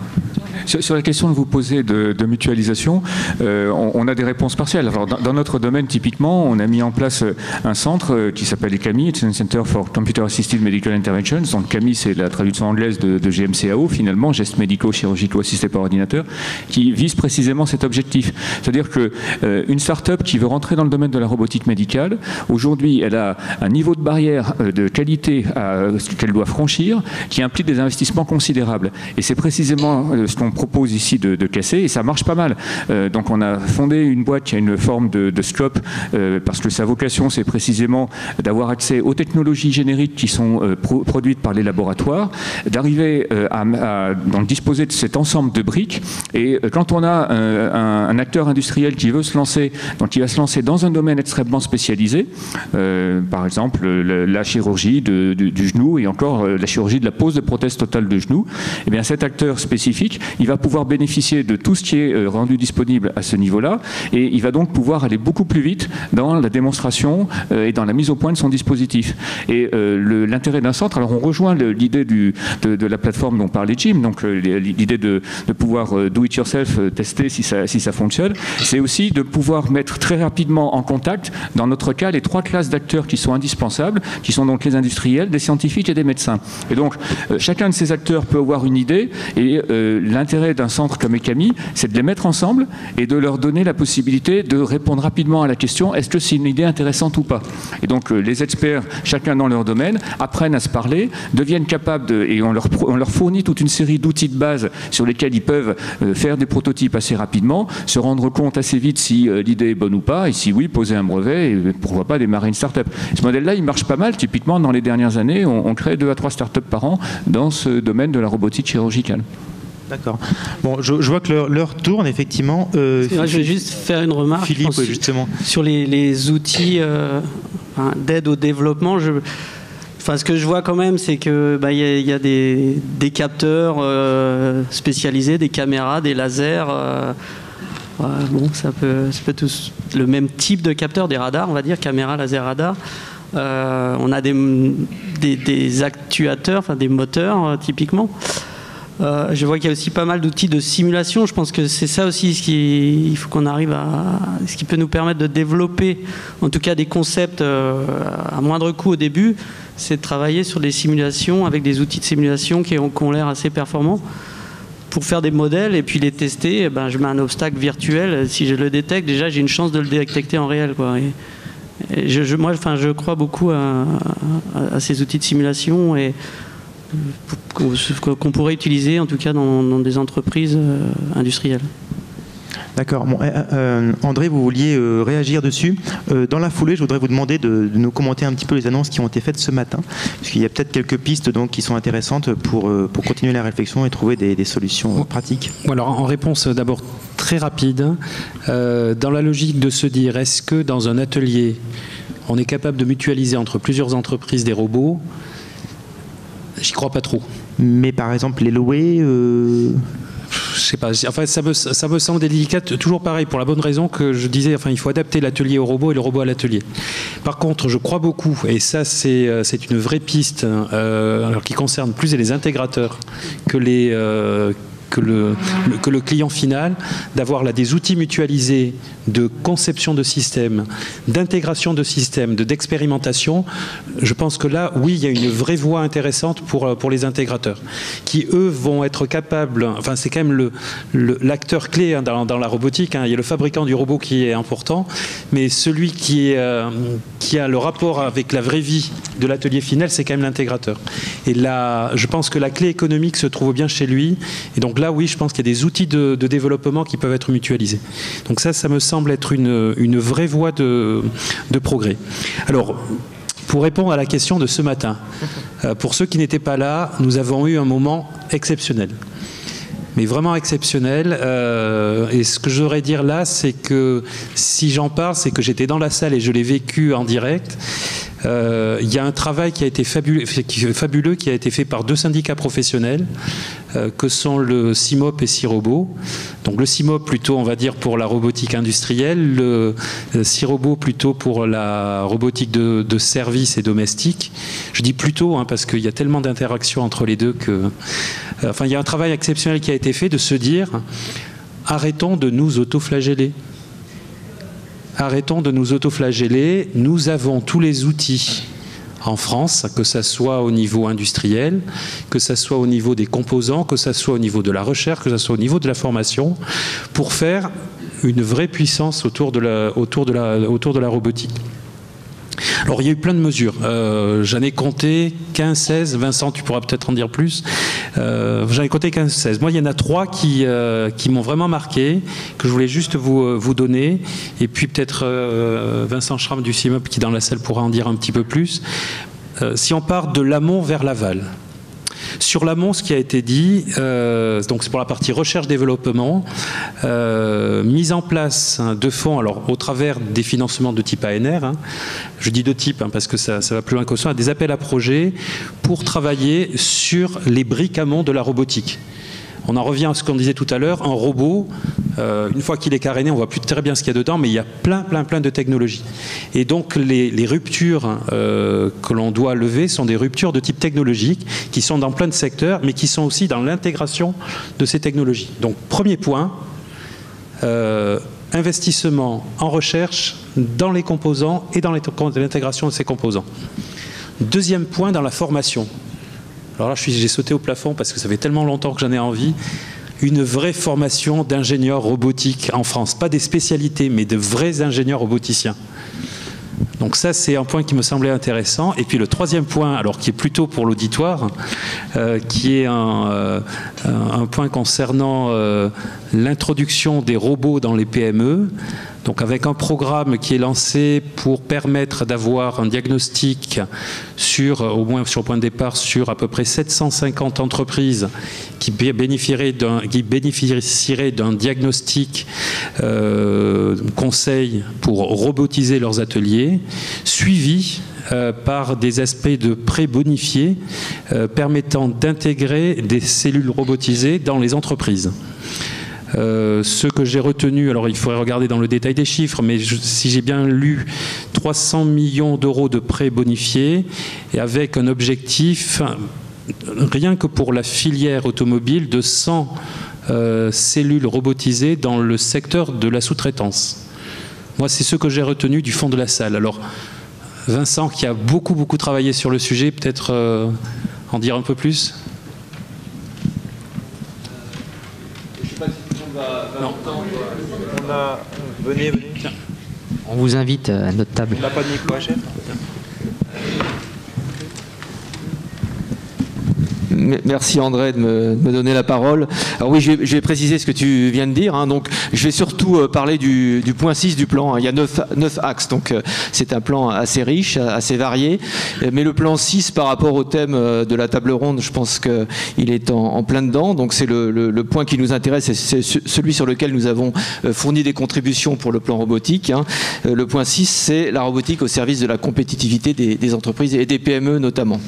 Sur la question que vous posez de mutualisation, on a des réponses partielles. Alors, dans notre domaine, typiquement, on a mis en place un centre qui s'appelle CAMI, it's a Center for Computer Assisted Medical Interventions. Donc CAMI, c'est la traduction anglaise de GMCAO, finalement, gestes médicaux, chirurgicaux assistés par ordinateur, qui vise précisément cet objectif. C'est-à-dire qu'une start-up qui veut rentrer dans le domaine de la robotique médicale, aujourd'hui, elle a un niveau de barrière de qualité qu'elle doit franchir, qui implique des investissements considérables. Et c'est précisément ce qu'on propose ici de casser, et ça marche pas mal. Donc on a fondé une boîte qui a une forme de scope, parce que sa vocation, c'est précisément d'avoir accès aux technologies génériques qui sont produites par les laboratoires, d'arriver à donc disposer de cet ensemble de briques. Et quand on a un acteur industriel qui veut se lancer, donc il va se lancer dans un domaine extrêmement spécialisé, par exemple la chirurgie du genou, et encore la chirurgie de la pose de prothèse totale de genou, et bien cet acteur spécifique, il va pouvoir bénéficier de tout ce qui est rendu disponible à ce niveau-là, et il va donc pouvoir aller beaucoup plus vite dans la démonstration et dans la mise au point de son dispositif. Et l'intérêt d'un centre, alors on rejoint l'idée de la plateforme dont parlait Jim, donc l'idée de pouvoir do it yourself, tester si ça fonctionne, c'est aussi de pouvoir mettre très rapidement en contact, dans notre cas, les 3 classes d'acteurs qui sont indispensables, qui sont donc les industriels, des scientifiques et des médecins. Et donc, chacun de ces acteurs peut avoir une idée, et l'intérêt d'un centre comme ECAMI, c'est de les mettre ensemble et de leur donner la possibilité de répondre rapidement à la question, est-ce que c'est une idée intéressante ou pas? Et donc, les experts, chacun dans leur domaine, apprennent à se parler, deviennent capables et on leur fournit toute une série d'outils de base sur lesquels ils peuvent faire des prototypes assez rapidement, se rendre compte assez vite si l'idée est bonne ou pas, et si oui, poser un brevet, et pourquoi pas démarrer une start-up. Ce modèle-là, il marche pas mal. Typiquement, dans les dernières années, on crée 2 à 3 start-up par an dans ce domaine de la robotique chirurgicale. D'accord. Bon, je vois que l'heure tourne, effectivement. Je vais juste faire une remarque. Philippe, justement. Sur les outils d'aide au développement, ce que je vois quand même, c'est que y a des capteurs spécialisés, des caméras, des lasers. Ça peut tous le même type de capteur, des radars, on va dire, caméra, laser, radar. On a des actuateurs, des moteurs typiquement. Je vois qu'il y a aussi pas mal d'outils de simulation. Je pense que c'est ça aussi il faut qu'on arrive ce qui peut nous permettre de développer, en tout cas des concepts à moindre coût au début, c'est de travailler sur des simulations avec des outils de simulation qui ont l'air assez performants pour faire des modèles et puis les tester. Je mets un obstacle virtuel. Si je le détecte, déjà j'ai une chance de le détecter en réel, quoi. Et je crois beaucoup à ces outils de simulation et qu'on pourrait utiliser en tout cas dans des entreprises industrielles. D'accord. Bon, André, vous vouliez réagir dessus. Dans la foulée, je voudrais vous demander de nous commenter un petit peu les annonces qui ont été faites ce matin, puisqu'il y a peut-être quelques pistes donc, qui sont intéressantes pour continuer la réflexion et trouver des solutions pratiques. Alors, en réponse d'abord très rapide, dans la logique de se dire, est-ce que dans un atelier, on est capable de mutualiser entre plusieurs entreprises des robots? J'y crois pas trop. Mais par exemple, les louer je sais pas. Enfin, ça me semble délicat. Toujours pareil, pour la bonne raison que je disais. Enfin, il faut adapter l'atelier au robot et le robot à l'atelier. Par contre, je crois beaucoup, et ça, c'est une vraie piste, alors qui concerne plus les intégrateurs que le client final, d'avoir là des outils mutualisés de conception de système, d'intégration de système, d'expérimentation. Je pense que là, oui, il y a une vraie voie intéressante pour les intégrateurs, qui eux vont être capables, enfin c'est quand même l'acteur clé dans la robotique, il y a le fabricant du robot qui est important, mais celui qui a le rapport avec la vraie vie de l'atelier final, c'est quand même l'intégrateur. Et là, je pense que la clé économique se trouve bien chez lui, et donc là, oui, je pense qu'il y a des outils de développement qui peuvent être mutualisés. Donc ça me semble être une vraie voie de progrès. Alors, pour répondre à la question de ce matin, pour ceux qui n'étaient pas là, nous avons eu un moment exceptionnel. Mais vraiment exceptionnel. Et ce que je voudrais dire là, c'est que si j'en parle, c'est que j'étais dans la salle et je l'ai vécu en direct. Il y a un travail qui a été fabuleux, qui a été fait par 2 syndicats professionnels, que sont le CIMOP et CIROBO. Donc le CIMOP plutôt, on va dire, pour la robotique industrielle, le CIROBO plutôt pour la robotique de service et domestique. Je dis plutôt, parce qu'il y a tellement d'interactions entre les deux que Enfin, il y a un travail exceptionnel qui a été fait de se dire arrêtons de nous autoflageller. Arrêtons de nous autoflageller. Nous avons tous les outils en France, que ça soit au niveau industriel, que ça soit au niveau des composants, que ça soit au niveau de la recherche, que ça soit au niveau de la formation, pour faire une vraie puissance autour de la robotique. Alors il y a eu plein de mesures, j'en ai compté 15, 16, Vincent tu pourras peut-être en dire plus, j'en ai compté 15, 16. Moi il y en a 3 qui m'ont vraiment marqué, que je voulais juste vous donner, et puis peut-être Vincent Schramm du CIMOP qui dans la salle pourra en dire un petit peu plus. Si on part de l'amont vers l'aval. Sur l'amont, ce qui a été dit, donc c'est pour la partie recherche-développement, mise en place de fonds, alors au travers des financements de type ANR, je dis de type parce que ça va plus loin que ça, des appels à projets pour travailler sur les briques amont de la robotique. On en revient à ce qu'on disait tout à l'heure, un robot, une fois qu'il est caréné, on ne voit plus très bien ce qu'il y a dedans, mais il y a plein de technologies. Et donc les ruptures que l'on doit lever sont des ruptures de type technologique, qui sont dans plein de secteurs, mais qui sont aussi dans l'intégration de ces technologies. Donc premier point, investissement en recherche dans les composants et dans l'intégration de ces composants. Deuxième point, dans la formation. Alors là, j'ai sauté au plafond parce que ça fait tellement longtemps que j'en ai envie. Une vraie formation d'ingénieurs robotiques en France. Pas des spécialités, mais de vrais ingénieurs roboticiens. Donc ça, c'est un point qui me semblait intéressant. Et puis le troisième point, alors qui est plutôt pour l'auditoire, qui est un point concernant l'introduction des robots dans les PME. Donc avec un programme qui est lancé pour permettre d'avoir un diagnostic au moins sur le point de départ, sur à peu près 750 entreprises qui bénéficieraient d'un diagnostic conseil pour robotiser leurs ateliers, suivi par des aspects de prêts bonifiés permettant d'intégrer des cellules robotisées dans les entreprises. Ce que j'ai retenu, alors il faudrait regarder dans le détail des chiffres, mais si j'ai bien lu, 300 millions d'euros de prêts bonifiés, et avec un objectif, rien que pour la filière automobile, de 100 cellules robotisées dans le secteur de la sous-traitance. Moi, c'est ce que j'ai retenu du fond de la salle. Alors, Vincent, qui a beaucoup travaillé sur le sujet, peut-être en dire un peu plus ? Non. Venez. On vous invite à notre table. On n'a pas de micro, chef. Merci André de me donner la parole. Alors oui, je vais préciser ce que tu viens de dire. Donc, je vais surtout parler du point 6 du plan. Il y a 9 axes, donc c'est un plan assez riche, assez varié. Mais le plan 6, par rapport au thème de la table ronde, je pense qu'il est en plein dedans. Donc c'est le point qui nous intéresse et c'est celui sur lequel nous avons fourni des contributions pour le plan robotique. Le point 6, c'est la robotique au service de la compétitivité des entreprises et des PME notamment.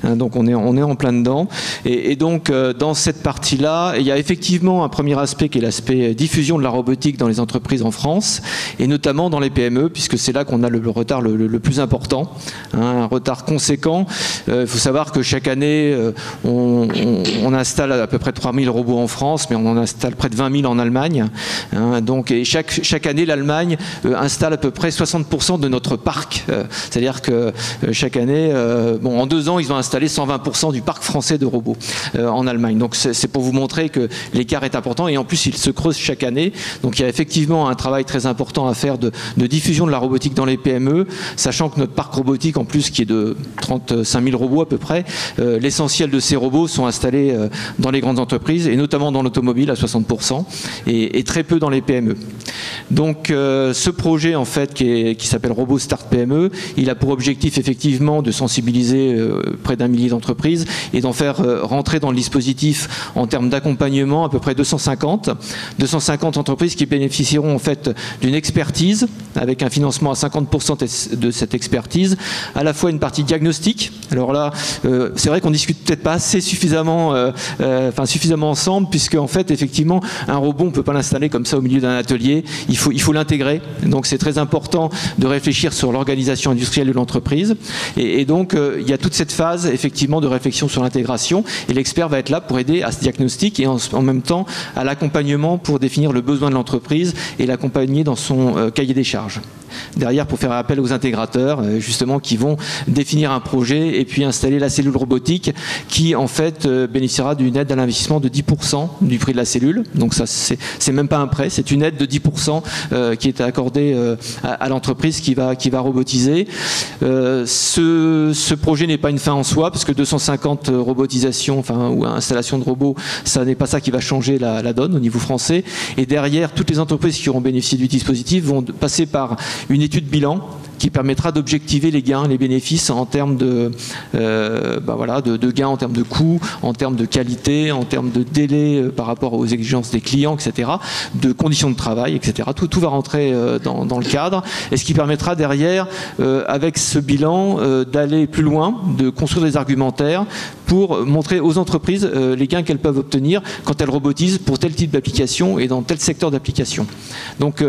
Donc on est en plein dedans. Et donc, dans cette partie-là, il y a effectivement un premier aspect qui est l'aspect diffusion de la robotique dans les entreprises en France, et notamment dans les PME, puisque c'est là qu'on a le retard le plus important, un retard conséquent. Il faut savoir que chaque année, on installe à peu près 3000 robots en France, mais on en installe près de 20 000 en Allemagne. Donc, et chaque année, l'Allemagne installe à peu près 60% de notre parc. C'est-à-dire que chaque année, en 2 ans, ils ont installé 120% du parc français de robots en Allemagne. Donc c'est pour vous montrer que l'écart est important et en plus il se creuse chaque année. Donc il y a effectivement un travail très important à faire de diffusion de la robotique dans les PME, sachant que notre parc robotique en plus qui est de 35 000 robots à peu près, l'essentiel de ces robots sont installés dans les grandes entreprises et notamment dans l'automobile à 60% et très peu dans les PME. Donc ce projet en fait qui s'appelle Robot Start PME, il a pour objectif effectivement de sensibiliser près d'1 millier d'entreprises et d'en faire rentrer dans le dispositif en termes d'accompagnement à peu près 250 entreprises qui bénéficieront en fait d'une expertise avec un financement à 50% de cette expertise, à la fois une partie diagnostic. Alors là, c'est vrai qu'on discute peut-être pas assez suffisamment ensemble, puisque en fait effectivement un robot on peut pas l'installer comme ça au milieu d'un atelier, il faut l'intégrer. Donc c'est très important de réfléchir sur l'organisation industrielle de l'entreprise et donc il y a toute cette phase effectivement de réflexion sur l'intégration opération, et l'expert va être là pour aider à ce diagnostic et en même temps à l'accompagnement pour définir le besoin de l'entreprise et l'accompagner dans son cahier des charges. Derrière, pour faire appel aux intégrateurs, justement, qui vont définir un projet et puis installer la cellule robotique qui, en fait, bénéficiera d'une aide à l'investissement de 10% du prix de la cellule. Donc ça, c'est même pas un prêt, c'est une aide de 10% qui est accordée à l'entreprise qui va robotiser. Ce projet n'est pas une fin en soi, parce que 250 robotisations, ou installations de robots, ça n'est pas ça qui va changer la donne au niveau français. Et derrière, toutes les entreprises qui auront bénéficié du dispositif vont passer par une étude bilan qui permettra d'objectiver les gains, les bénéfices en termes de gains, en termes de coûts, en termes de qualité, en termes de délai par rapport aux exigences des clients, etc., de conditions de travail, etc. Tout va rentrer dans le cadre, et ce qui permettra derrière, avec ce bilan, d'aller plus loin, de construire des argumentaires pour montrer aux entreprises les gains qu'elles peuvent obtenir quand elles robotisent pour tel type d'application et dans tel secteur d'application. Donc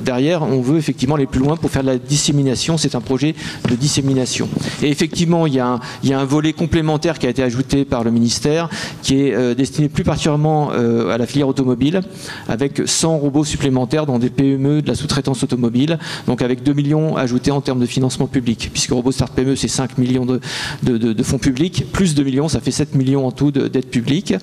derrière, on veut effectivement aller plus loin pour faire de la dissémination. C'est un projet de dissémination. Et effectivement, il y a un volet complémentaire qui a été ajouté par le ministère, qui est destiné plus particulièrement à la filière automobile, avec 100 robots supplémentaires dans des PME de la sous-traitance automobile, donc avec 2 millions ajoutés en termes de financement public, puisque RoboStart PME, c'est 5 millions de fonds publics, plus 2 millions, ça fait 7 millions en tout d'aides publiques.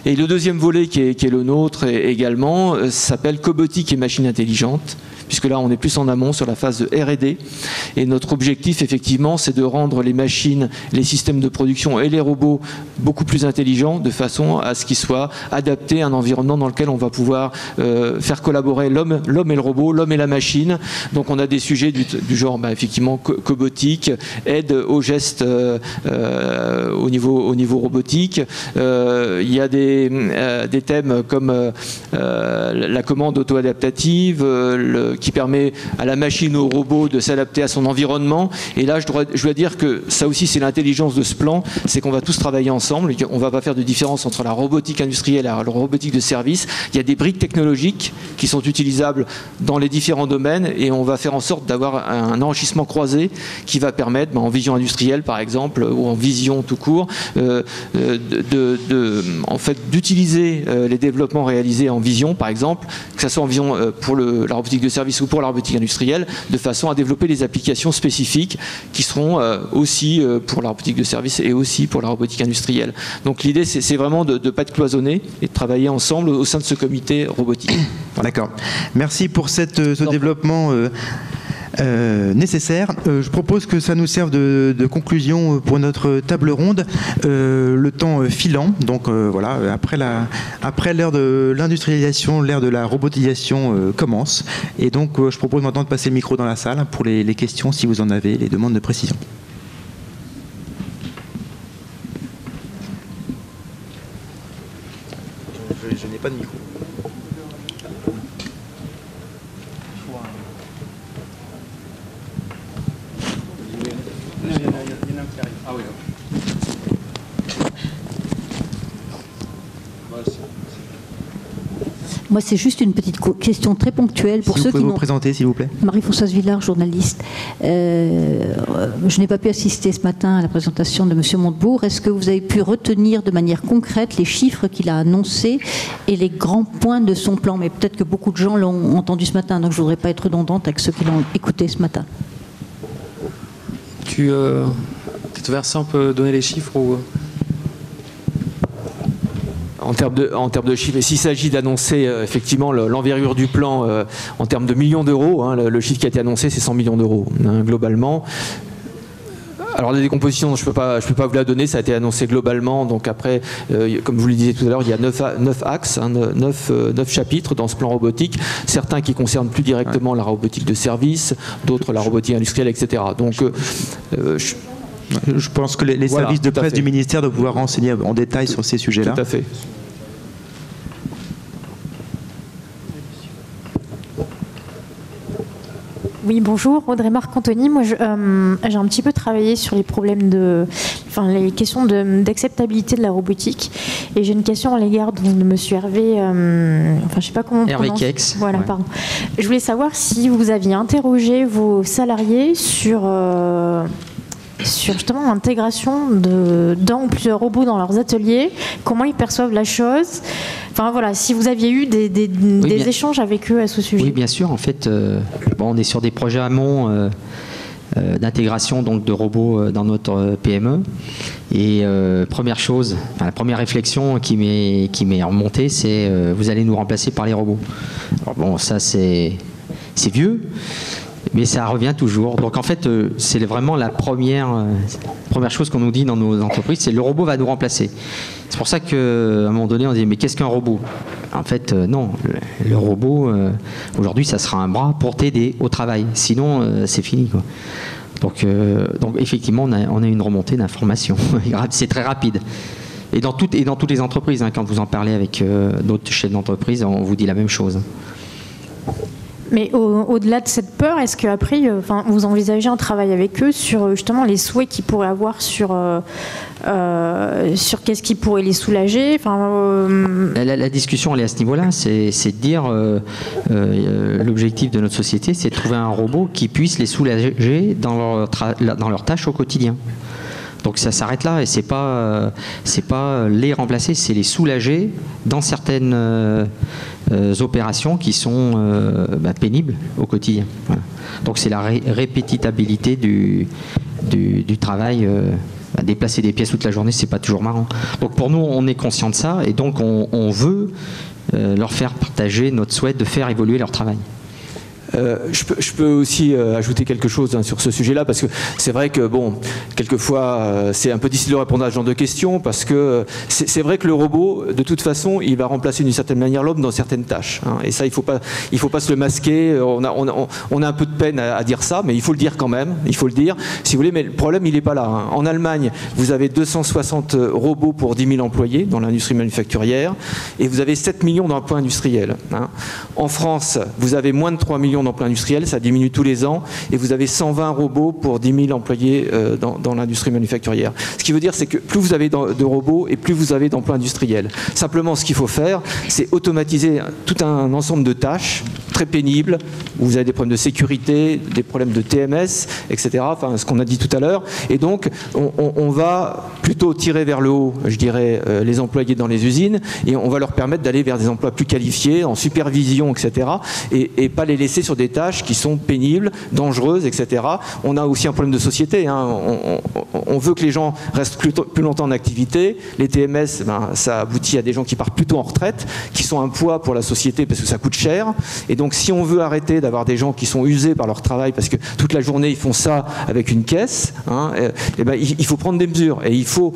Et le deuxième volet qui est le nôtre également s'appelle Cobotique et machines intelligentes, puisque là on est plus en amont sur la phase de R&D, et notre objectif effectivement c'est de rendre les machines, les systèmes de production et les robots beaucoup plus intelligents, de façon à ce qu'ils soient adaptés à un environnement dans lequel on va pouvoir faire collaborer l'homme et le robot, l'homme et la machine. Donc on a des sujets du genre effectivement cobotique, aide aux gestes au niveau robotique. Il y a des thèmes comme la commande auto-adaptative, qui permet à la machine ou au robot de s'adapter à son environnement. Et là, je dois dire que ça aussi, c'est l'intelligence de ce plan, c'est qu'on va tous travailler ensemble, et qu'on ne va pas faire de différence entre la robotique industrielle et la robotique de service. Il y a des briques technologiques qui sont utilisables dans les différents domaines, et on va faire en sorte d'avoir un enrichissement croisé qui va permettre, en vision industrielle par exemple, ou en vision tout court, en fait, d'utiliser les développements réalisés en vision, par exemple, que ce soit en vision pour la robotique de service ou pour la robotique industrielle, de façon à développer des applications spécifiques qui seront aussi pour la robotique de service et aussi pour la robotique industrielle. Donc l'idée, c'est vraiment de ne pas être cloisonné et de travailler ensemble au sein de ce comité robotique. Voilà. D'accord. Merci pour ce développement nécessaire. Je propose que ça nous serve de conclusion pour notre table ronde. Le temps filant, donc voilà, après l'ère de l'industrialisation, l'ère de la robotisation commence. Et donc je propose maintenant de passer le micro dans la salle pour les questions, si vous en avez, les demandes de précision. Je n'ai pas de micro. Moi, c'est juste une petite question très ponctuelle pour ceux qui vous présenter, s'il vous plaît. Marie-Françoise Villard, journaliste. Je n'ai pas pu assister ce matin à la présentation de M. Montebourg. Est-ce que vous avez pu retenir de manière concrète les chiffres qu'il a annoncés et les grands points de son plan? Mais peut-être que beaucoup de gens l'ont entendu ce matin, donc je ne voudrais pas être redondante avec ceux qui l'ont écouté ce matin. Cette version peut donner les chiffres ou... En termes de chiffres, et s'il s'agit d'annoncer effectivement l'envergure du plan en termes de millions d'euros, le chiffre qui a été annoncé, c'est 100 millions d'euros globalement. Alors la décomposition, je peux pas vous la donner, ça a été annoncé globalement, donc après, comme vous le disiez tout à l'heure, il y a 9 axes, 9 chapitres dans ce plan robotique, certains qui concernent plus directement la robotique de service, d'autres la robotique industrielle, etc. Donc je pense que les services de presse du ministère doivent pouvoir renseigner en détail sur ces sujets-là. Tout à fait. Oui, bonjour, Audrey Marc-Anthony. Moi, j'ai un petit peu travaillé sur les problèmes les questions d'acceptabilité de la robotique. Et j'ai une question à l'égard de M. Hervé, je sais pas comment on Hervé prononce. Kex. Voilà, ouais. pardon. Je voulais savoir si vous aviez interrogé vos salariés sur sur justement l'intégration d'un ou plusieurs robots dans leurs ateliers, comment ils perçoivent la chose. Enfin voilà, si vous aviez eu des échanges avec eux à ce sujet. Oui, bien sûr. En fait, on est sur des projets amont d'intégration donc de robots dans notre PME. Et première chose, la première réflexion qui m'est remontée, c'est vous allez nous remplacer par les robots. Alors bon, ça c'est vieux, mais ça revient toujours. Donc en fait, c'est vraiment la première chose qu'on nous dit dans nos entreprises, c'est le robot va nous remplacer. C'est pour ça qu'à un moment donné, on dit mais qu'est-ce qu'un robot? En fait, non. Le robot, aujourd'hui, ça sera un bras pour t'aider au travail. Sinon, c'est fini, quoi. Donc effectivement, on a une remontée d'informations. C'est très rapide. Et dans toutes les entreprises, hein, quand vous en parlez avec d'autres chefs d'entreprise, on vous dit la même chose. Mais au-delà de cette peur, est-ce qu'après, vous envisagez un travail avec eux sur justement les souhaits qu'ils pourraient avoir sur qu'est-ce qui pourrait les soulager? La discussion, elle est à ce niveau-là. C'est de dire l'objectif de notre société, c'est de trouver un robot qui puisse les soulager dans leurs tâches au quotidien. Donc ça s'arrête là et c'est pas les remplacer, c'est les soulager dans certaines opérations qui sont pénibles au quotidien. Voilà. Donc c'est la répétitabilité du travail. Déplacer des pièces toute la journée, c'est pas toujours marrant. Donc pour nous, on est conscient de ça et donc on veut leur faire partager notre souhait de faire évoluer leur travail. Je peux aussi ajouter quelque chose sur ce sujet-là, parce que c'est vrai que, bon, quelquefois, c'est un peu difficile de répondre à ce genre de questions, parce que c'est vrai que le robot, de toute façon, il va remplacer d'une certaine manière l'homme dans certaines tâches. Hein, et ça, il faut pas se le masquer. On a un peu de peine à dire ça, mais il faut le dire quand même. Il faut le dire, si vous voulez, mais le problème, il n'est pas là. Hein. En Allemagne, vous avez 260 robots pour 10 000 employés dans l'industrie manufacturière, et vous avez 7 millions d'emplois industriels. Hein. En France, vous avez moins de 3 millions d'emplois industriels, ça diminue tous les ans, et vous avez 120 robots pour 10 000 employés dans l'industrie manufacturière. Ce qui veut dire, c'est que plus vous avez de robots et plus vous avez d'emplois industriels. Simplement, ce qu'il faut faire, c'est automatiser tout un ensemble de tâches très pénibles, où vous avez des problèmes de sécurité, des problèmes de TMS, etc., enfin, ce qu'on a dit tout à l'heure, et donc on va plutôt tirer vers le haut, je dirais, les employés dans les usines, et on va leur permettre d'aller vers des emplois plus qualifiés, en supervision, etc., et pas les laisser sur des tâches qui sont pénibles, dangereuses, etc. On a aussi un problème de société. Hein. On veut que les gens restent plus longtemps en activité. Les TMS, ça aboutit à des gens qui partent plutôt en retraite, qui sont un poids pour la société parce que ça coûte cher. Et donc, si on veut arrêter d'avoir des gens qui sont usés par leur travail parce que toute la journée ils font ça avec une caisse, hein, il faut prendre des mesures et il faut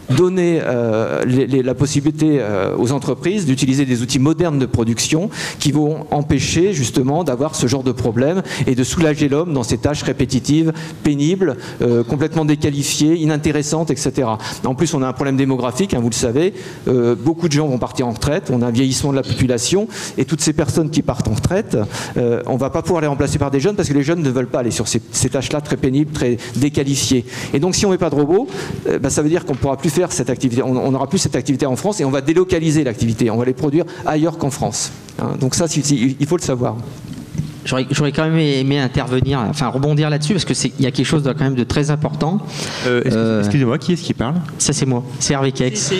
donner la possibilité aux entreprises d'utiliser des outils modernes de production qui vont empêcher justement d'avoir ce genre de problème et de soulager l'homme dans ces tâches répétitives, pénibles, complètement déqualifiées, inintéressantes, etc. En plus, on a un problème démographique, hein, vous le savez, beaucoup de gens vont partir en retraite, on a un vieillissement de la population et toutes ces personnes qui partent en retraite, on ne va pas pouvoir les remplacer par des jeunes parce que les jeunes ne veulent pas aller sur ces tâches-là très pénibles, très déqualifiées. Et donc si on ne met pas de robots, ça veut dire qu'on ne pourra plus faire cette activité, on n'aura plus cette activité en France et on va délocaliser l'activité, on va les produire ailleurs qu'en France. Hein, donc ça, il faut le savoir. J'aurais quand même aimé intervenir, enfin rebondir là-dessus, parce qu'il y a quelque chose quand même de très important. Excusez-moi, qui est-ce qui parle? Ça c'est moi, c'est Hervé Kex.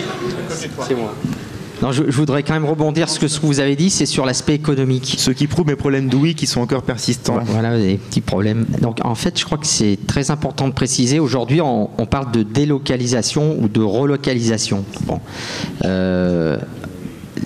C'est moi. Non, je voudrais quand même rebondir sur ce que vous avez dit, c'est sur l'aspect économique. Ce qui prouve mes problèmes d'ouïe qui sont encore persistants. Voilà, des petits problèmes. Donc en fait, je crois que c'est très important de préciser. Aujourd'hui, on parle de délocalisation ou de relocalisation. Bon.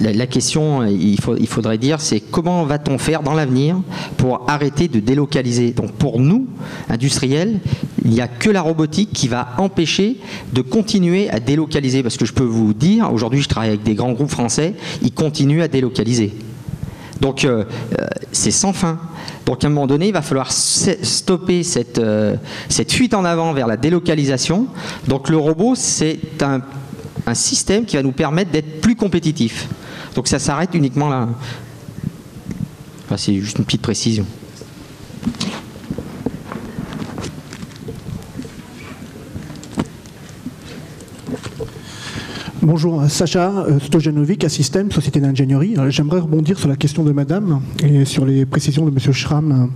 La question, il faudrait dire, c'est comment va-t-on faire dans l'avenir pour arrêter de délocaliser? Donc pour nous, industriels, il n'y a que la robotique qui va empêcher de continuer à délocaliser. Parce que je peux vous dire, aujourd'hui je travaille avec des grands groupes français, ils continuent à délocaliser. Donc c'est sans fin. Donc à un moment donné, il va falloir stopper cette fuite en avant vers la délocalisation. Donc le robot, c'est un système qui va nous permettre d'être plus compétitifs. Donc ça s'arrête uniquement là. Enfin, c'est juste une petite précision. Bonjour, Sacha Stojanovic, Assystem, société d'ingénierie. J'aimerais rebondir sur la question de madame et sur les précisions de monsieur Schramm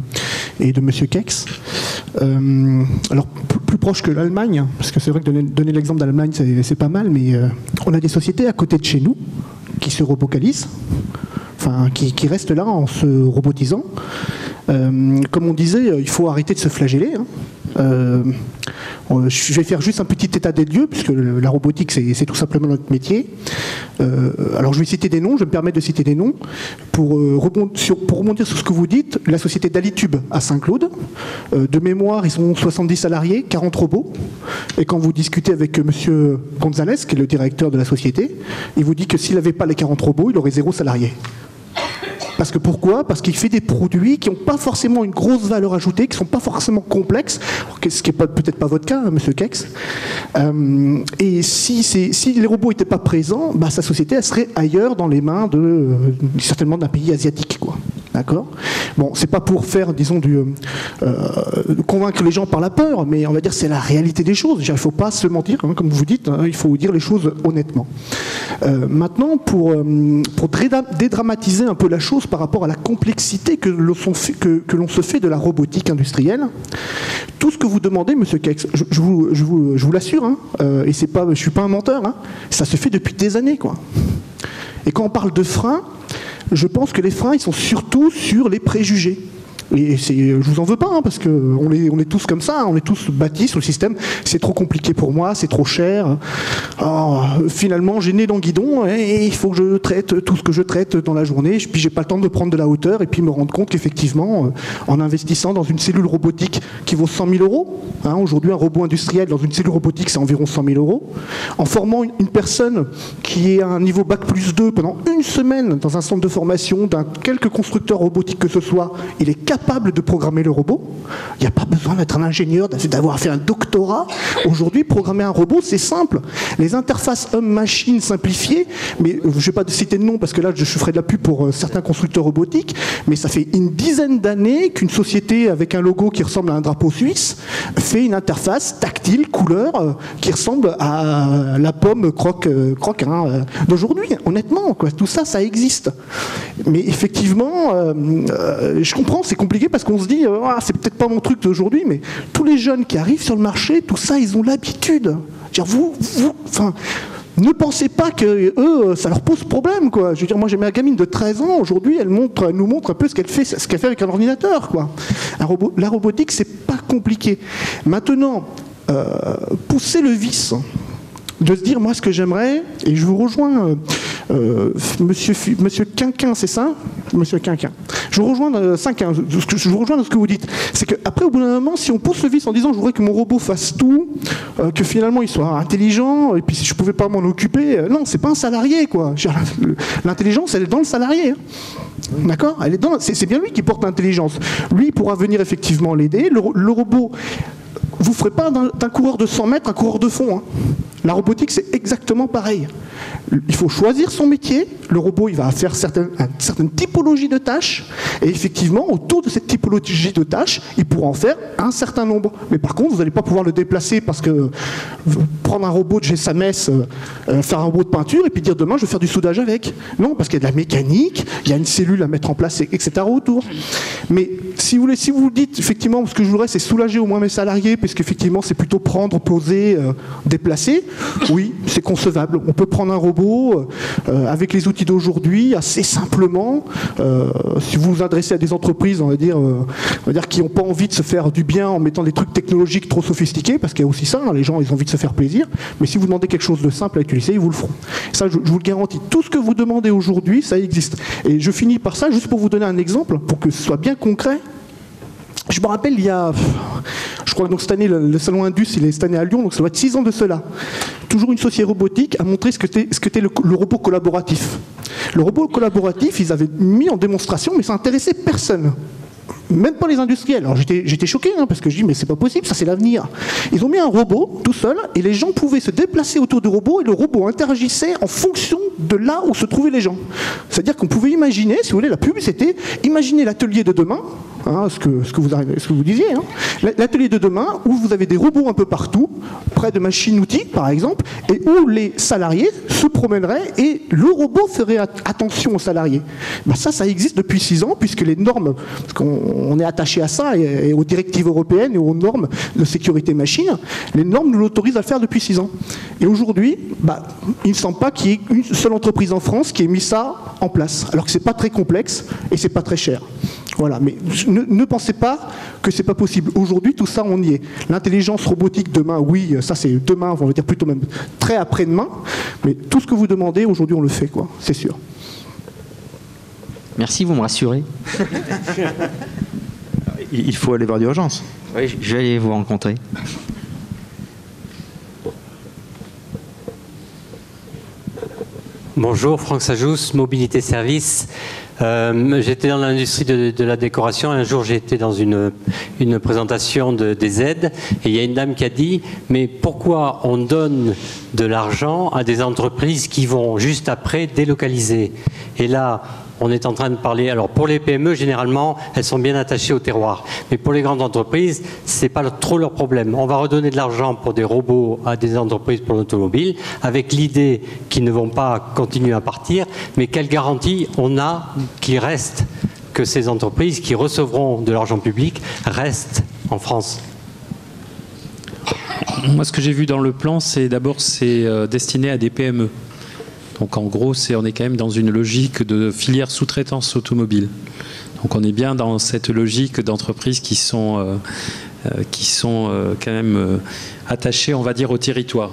et de monsieur Kex. Alors, plus proche que l'Allemagne, parce que c'est vrai que donner l'exemple d'Allemagne, c'est pas mal, mais on a des sociétés à côté de chez nous qui se robocalisent, enfin, qui restent là en se robotisant. Comme on disait, il faut arrêter de se flageller. Je vais faire juste un petit état des lieux, puisque la robotique, c'est tout simplement notre métier. Alors, je vais citer des noms, je me permets de citer des noms. Pour rebondir sur ce que vous dites, la société d'Alitube à Saint-Claude, de mémoire, ils sont 70 salariés, 40 robots. Et quand vous discutez avec M. Gonzalez, qui est le directeur de la société, il vous dit que s'il n'avait pas les 40 robots, il aurait 0 salarié. Parce que pourquoi ? Parce qu'il fait des produits qui n'ont pas forcément une grosse valeur ajoutée, qui ne sont pas forcément complexes, ce qui n'est peut-être pas votre cas, hein, monsieur Kex. Et si les robots n'étaient pas présents, bah, sa société elle serait ailleurs dans les mains certainement d'un pays asiatique, quoi. D'accord ? Bon, c'est pas pour faire, disons, convaincre les gens par la peur, mais on va dire c'est la réalité des choses. Il ne faut pas se mentir, hein, comme vous dites, hein, il faut dire les choses honnêtement. Maintenant, pour dédramatiser un peu la chose par rapport à la complexité que l'on se fait de la robotique industrielle, tout ce que vous demandez, monsieur Kex, je vous l'assure, hein, et je ne suis pas un menteur, hein, ça se fait depuis des années, quoi. Et quand on parle de freins, je pense que les freins, ils sont surtout sur les préjugés. Et je vous en veux pas, hein, parce qu'on est tous comme ça, on est tous bâtis sur le système. C'est trop compliqué pour moi, c'est trop cher. Alors, finalement, j'ai né dans le guidon et il faut que je traite tout ce que je traite dans la journée. Puis j'ai pas le temps de prendre de la hauteur et puis me rendre compte qu'effectivement, en investissant dans une cellule robotique qui vaut 100 000 euros, hein, aujourd'hui un robot industriel dans une cellule robotique c'est environ 100 000 euros, en formant une personne qui est à un niveau Bac+2 pendant une semaine dans un centre de formation d'un quelque constructeur robotique que ce soit, il est capable de programmer le robot. Il n'y a pas besoin d'être un ingénieur, d'avoir fait un doctorat. Aujourd'hui, programmer un robot, c'est simple. Les interfaces homme-machine simplifiées, mais je ne vais pas citer de nom parce que là, je ferai de la pub pour certains constructeurs robotiques, mais ça fait une dizaine d'années qu'une société avec un logo qui ressemble à un drapeau suisse fait une interface tactile, couleur, qui ressemble à la pomme croque d'aujourd'hui. Honnêtement, quoi, tout ça, ça existe. Mais effectivement, je comprends, c'est compliqué parce qu'on se dit, c'est peut-être pas mon truc d'aujourd'hui, mais tous les jeunes qui arrivent sur le marché, tout ça, ils ont l'habitude. Ne pensez pas que eux, ça leur pose problème, quoi. Je veux dire, moi j'ai ma gamine de 13 ans, aujourd'hui, elle nous montre un peu ce qu'elle fait avec un ordinateur, quoi. La robotique, c'est pas compliqué. Maintenant, pousser le vice, de se dire, moi, ce que j'aimerais, et je vous rejoins, monsieur Quinquin, c'est ça ? Monsieur Quinquin. Je vous rejoins dans ce que vous dites. C'est qu'après, au bout d'un moment, si on pousse le vice en disant, je voudrais que mon robot fasse tout, que finalement, il soit intelligent, et puis si je ne pouvais pas m'en occuper, non, c'est pas un salarié, quoi. L'intelligence, elle est dans le salarié. Hein. D'accord ? C'est bien lui qui porte l'intelligence. Lui, il pourra venir effectivement l'aider. Le robot, vous ne ferez pas d'un coureur de 100 mètres un coureur de fond. Hein. La robotique, c'est exactement pareil. Il faut choisir son métier. Le robot, il va faire une certaine typologie de tâches. Et effectivement, autour de cette typologie de tâches, il pourra en faire un certain nombre. Mais par contre, vous n'allez pas pouvoir le déplacer parce que prendre un robot de GSAMS, faire un robot de peinture, et puis dire demain, je vais faire du soudage avec. Non, parce qu'il y a de la mécanique, il y a une cellule à mettre en place, etc. autour. Mais si vous dites, effectivement, ce que je voudrais, c'est soulager au moins mes salariés, parce qu'effectivement, c'est plutôt prendre, poser, déplacer. Oui, c'est concevable. On peut prendre un robot avec les outils d'aujourd'hui assez simplement. Si vous vous adressez à des entreprises, on va dire qui n'ont pas envie de se faire du bien en mettant des trucs technologiques trop sophistiqués, parce qu'il y a aussi ça, hein, les gens ils ont envie de se faire plaisir. Mais si vous demandez quelque chose de simple à utiliser, ils vous le feront. Ça, je vous le garantis. Tout ce que vous demandez aujourd'hui, ça existe. Et je finis par ça, juste pour vous donner un exemple, pour que ce soit bien concret. Je me rappelle, je crois que donc cette année, le salon Indus, il est cette année à Lyon, donc ça doit être 6 ans de cela. Toujours une société robotique a montré ce qu'était le robot collaboratif. Le robot collaboratif, ils avaient mis en démonstration, mais ça n'intéressait personne. Même pas les industriels. Alors j'étais choqué, hein, parce que je dis, mais c'est pas possible, ça c'est l'avenir. Ils ont mis un robot tout seul, et les gens pouvaient se déplacer autour du robot, et le robot interagissait en fonction de là où se trouvaient les gens. C'est-à-dire qu'on pouvait imaginer, si vous voulez, la pub, c'était imaginer l'atelier de demain, hein, ce que vous disiez. Hein. L'atelier de demain, où vous avez des robots un peu partout, près de machines-outils par exemple, et où les salariés se promèneraient et le robot ferait attention aux salariés. Ben ça existe depuis 6 ans, puisque les normes, parce qu'on est attaché à ça, et aux directives européennes et aux normes de sécurité machine, les normes nous l'autorisent à le faire depuis 6 ans. Et aujourd'hui, il ne semble pas qu'il y ait une seule entreprise en France qui ait mis ça en place, alors que c'est pas très complexe et c'est pas très cher. Voilà, mais ne pensez pas que c'est pas possible. Aujourd'hui, tout ça, on y est. L'intelligence robotique demain, oui, ça c'est demain, on va dire plutôt même très après-demain, mais tout ce que vous demandez, aujourd'hui, on le fait, quoi, c'est sûr. Merci, vous me rassurez. Il faut aller voir d'urgence. Oui, je vais aller vous rencontrer. Bonjour, Franck Sajous, Mobilité Service. J'étais dans l'industrie de la décoration. Un jour, j'ai été dans une présentation des aides et il y a une dame qui a dit « Mais pourquoi on donne de l'argent à des entreprises qui vont juste après délocaliser ?» Et là, on est en train de parler, alors pour les PME, généralement, elles sont bien attachées au terroir. Mais pour les grandes entreprises, c'est pas trop leur problème. On va redonner de l'argent pour des robots à des entreprises pour l'automobile, avec l'idée qu'ils ne vont pas continuer à partir, mais quelle garantie on a qu'il reste, que ces entreprises qui recevront de l'argent public restent en France? Moi, ce que j'ai vu dans le plan, c'est d'abord destiné à des PME. Donc en gros, on est quand même dans une logique de filière sous-traitance automobile. Donc on est bien dans cette logique d'entreprises qui sont quand même attachées, on va dire, au territoire.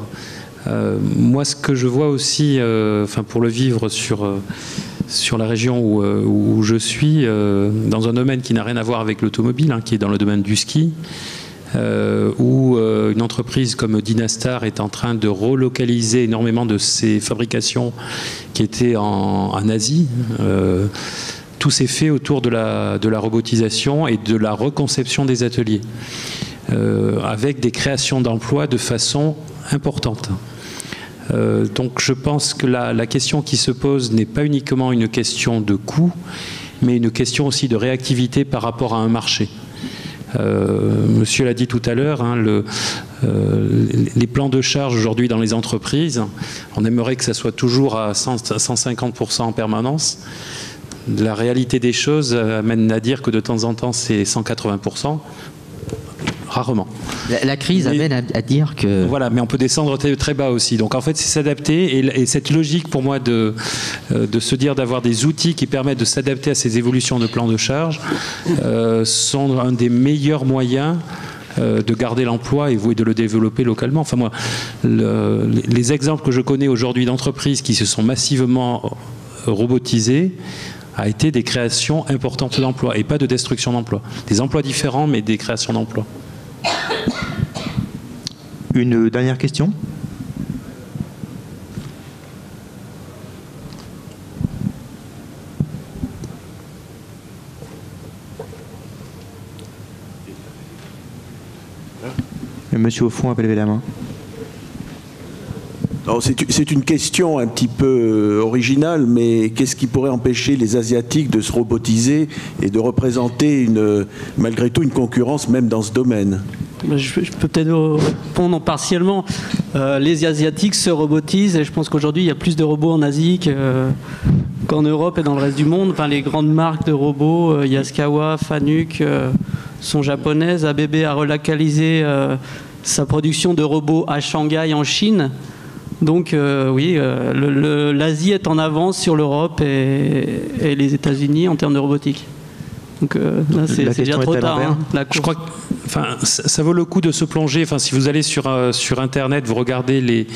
Moi, ce que je vois aussi, pour le vivre sur la région où je suis, dans un domaine qui n'a rien à voir avec l'automobile, hein, qui est dans le domaine du ski, où une entreprise comme Dynastar est en train de relocaliser énormément de ses fabrications qui étaient en Asie. Tout s'est fait autour de la robotisation et de la reconception des ateliers, avec des créations d'emplois de façon importante. Donc je pense que la question qui se pose n'est pas uniquement une question de coût, mais une question aussi de réactivité par rapport à un marché. Monsieur l'a dit tout à l'heure, hein, les plans de charge aujourd'hui dans les entreprises, on aimerait que ça soit toujours à 150% en permanence. La réalité des choses amène à dire que de temps en temps c'est 180%, rarement. La crise amène à dire que... Voilà, mais on peut descendre très bas aussi. Donc en fait, c'est s'adapter. Et cette logique pour moi de se dire d'avoir des outils qui permettent de s'adapter à ces évolutions de plan de charge sont un des meilleurs moyens de garder l'emploi et de le développer localement. Enfin moi, les exemples que je connais aujourd'hui d'entreprises qui se sont massivement robotisées a été des créations importantes d'emplois et pas de destruction d'emplois. Des emplois différents, mais des créations d'emplois. Une dernière question ? Le monsieur au fond a levé la main. C'est une question un petit peu originale, mais qu'est-ce qui pourrait empêcher les Asiatiques de se robotiser et de représenter malgré tout une concurrence même dans ce domaine ? Je peux peut-être répondre partiellement. Les Asiatiques se robotisent et je pense qu'aujourd'hui il y a plus de robots en Asie qu'en Europe et dans le reste du monde. Enfin, les grandes marques de robots, Yaskawa, Fanuc, sont japonaises. ABB a relocalisé sa production de robots à Shanghai en Chine. Donc oui, l'Asie est en avance sur l'Europe et les États-Unis en termes de robotique. Donc là, c'est déjà trop tard. Hein, je crois que ça vaut le coup de se plonger. Si vous allez sur Internet, vous regardez les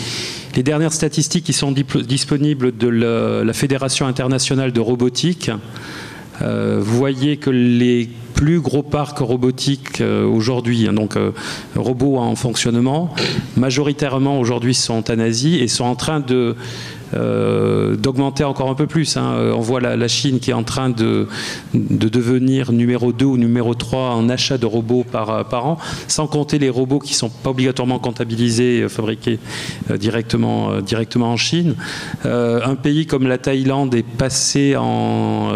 dernières statistiques qui sont disponibles de la Fédération internationale de robotique. Vous voyez que les plus gros parcs robotiques aujourd'hui, donc robots en fonctionnement, majoritairement aujourd'hui sont en Asie et sont en train d'augmenter encore un peu plus. On voit la Chine qui est en train de devenir numéro 2 ou numéro 3 en achat de robots par an, sans compter les robots qui ne sont pas obligatoirement comptabilisés, fabriqués directement en Chine. Un pays comme la Thaïlande est passé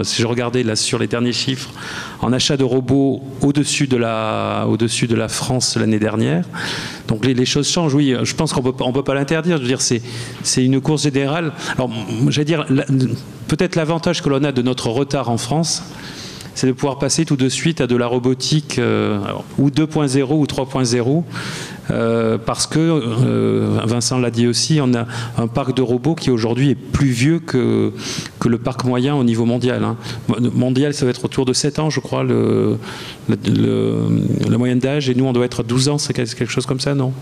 si je regardais là sur les derniers chiffres, en achat de robots au-dessus de la France l'année dernière. Donc les choses changent, oui. Je pense qu'on peut pas l'interdire. Je veux dire, c'est une course générale. Alors, j'allais dire, peut-être l'avantage que l'on a de notre retard en France, c'est de pouvoir passer tout de suite à de la robotique ou 2.0 ou 3.0 parce que, Vincent l'a dit aussi, on a un parc de robots qui aujourd'hui est plus vieux que le parc moyen au niveau mondial. Hein. Mondial, ça va être autour de 7 ans, je crois, la moyenne d'âge, et nous, on doit être à 12 ans, c'est quelque chose comme ça, non?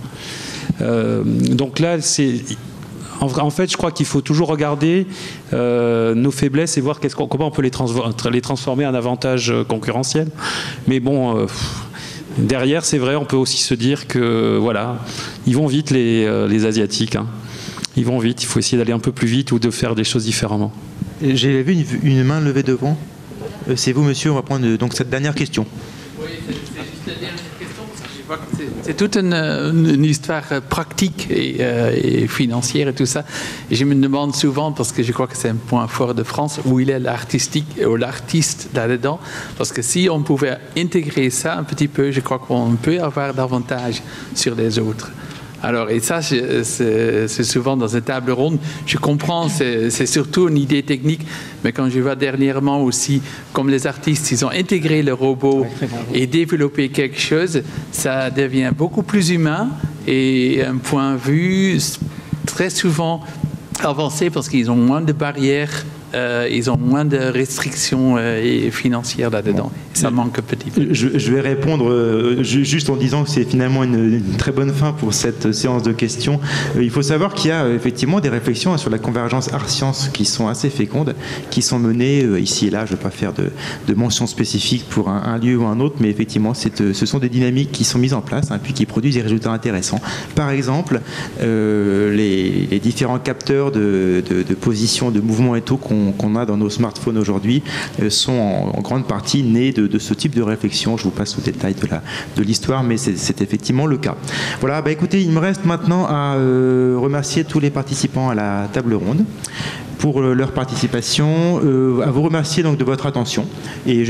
Donc là, en fait, je crois qu'il faut toujours regarder nos faiblesses et voir comment on peut les transformer en avantage concurrentiel. Mais bon, derrière, c'est vrai, on peut aussi se dire que, voilà, ils vont vite les Asiatiques. Hein. Ils vont vite, il faut essayer d'aller un peu plus vite ou de faire des choses différemment. J'ai vu une main levée devant. C'est vous, monsieur, on va prendre donc cette dernière question. Oui, c'est juste la dernière question, parce que je vois que c'est toute une histoire pratique et financière et tout ça. Et je me demande souvent, parce que je crois que c'est un point fort de France, où il est l'artiste là-dedans. Parce que si on pouvait intégrer ça un petit peu, je crois qu'on peut avoir davantage sur les autres. Alors, et ça, c'est souvent dans une table ronde, je comprends, c'est surtout une idée technique, mais quand je vois dernièrement aussi, comme les artistes, ils ont intégré le robot et développé quelque chose, ça devient beaucoup plus humain et un point de vue très souvent avancé parce qu'ils ont moins de barrières. Ils ont moins de restrictions financières là-dedans. Ça manque un petit peu. Je vais répondre juste en disant que c'est finalement une très bonne fin pour cette séance de questions. Il faut savoir qu'il y a effectivement des réflexions sur la convergence art-sciences qui sont assez fécondes, qui sont menées ici et là. Je ne vais pas faire de mention spécifique pour un lieu ou un autre, mais effectivement, ce sont des dynamiques qui sont mises en place, puis qui produisent des résultats intéressants. Par exemple, les différents capteurs de position, de mouvement et tout qu'on a dans nos smartphones aujourd'hui sont en grande partie nés de ce type de réflexion. Je vous passe au détail de l'histoire, mais c'est effectivement le cas. Voilà, écoutez, il me reste maintenant à remercier tous les participants à la table ronde pour leur participation, à vous remercier donc de votre attention. Et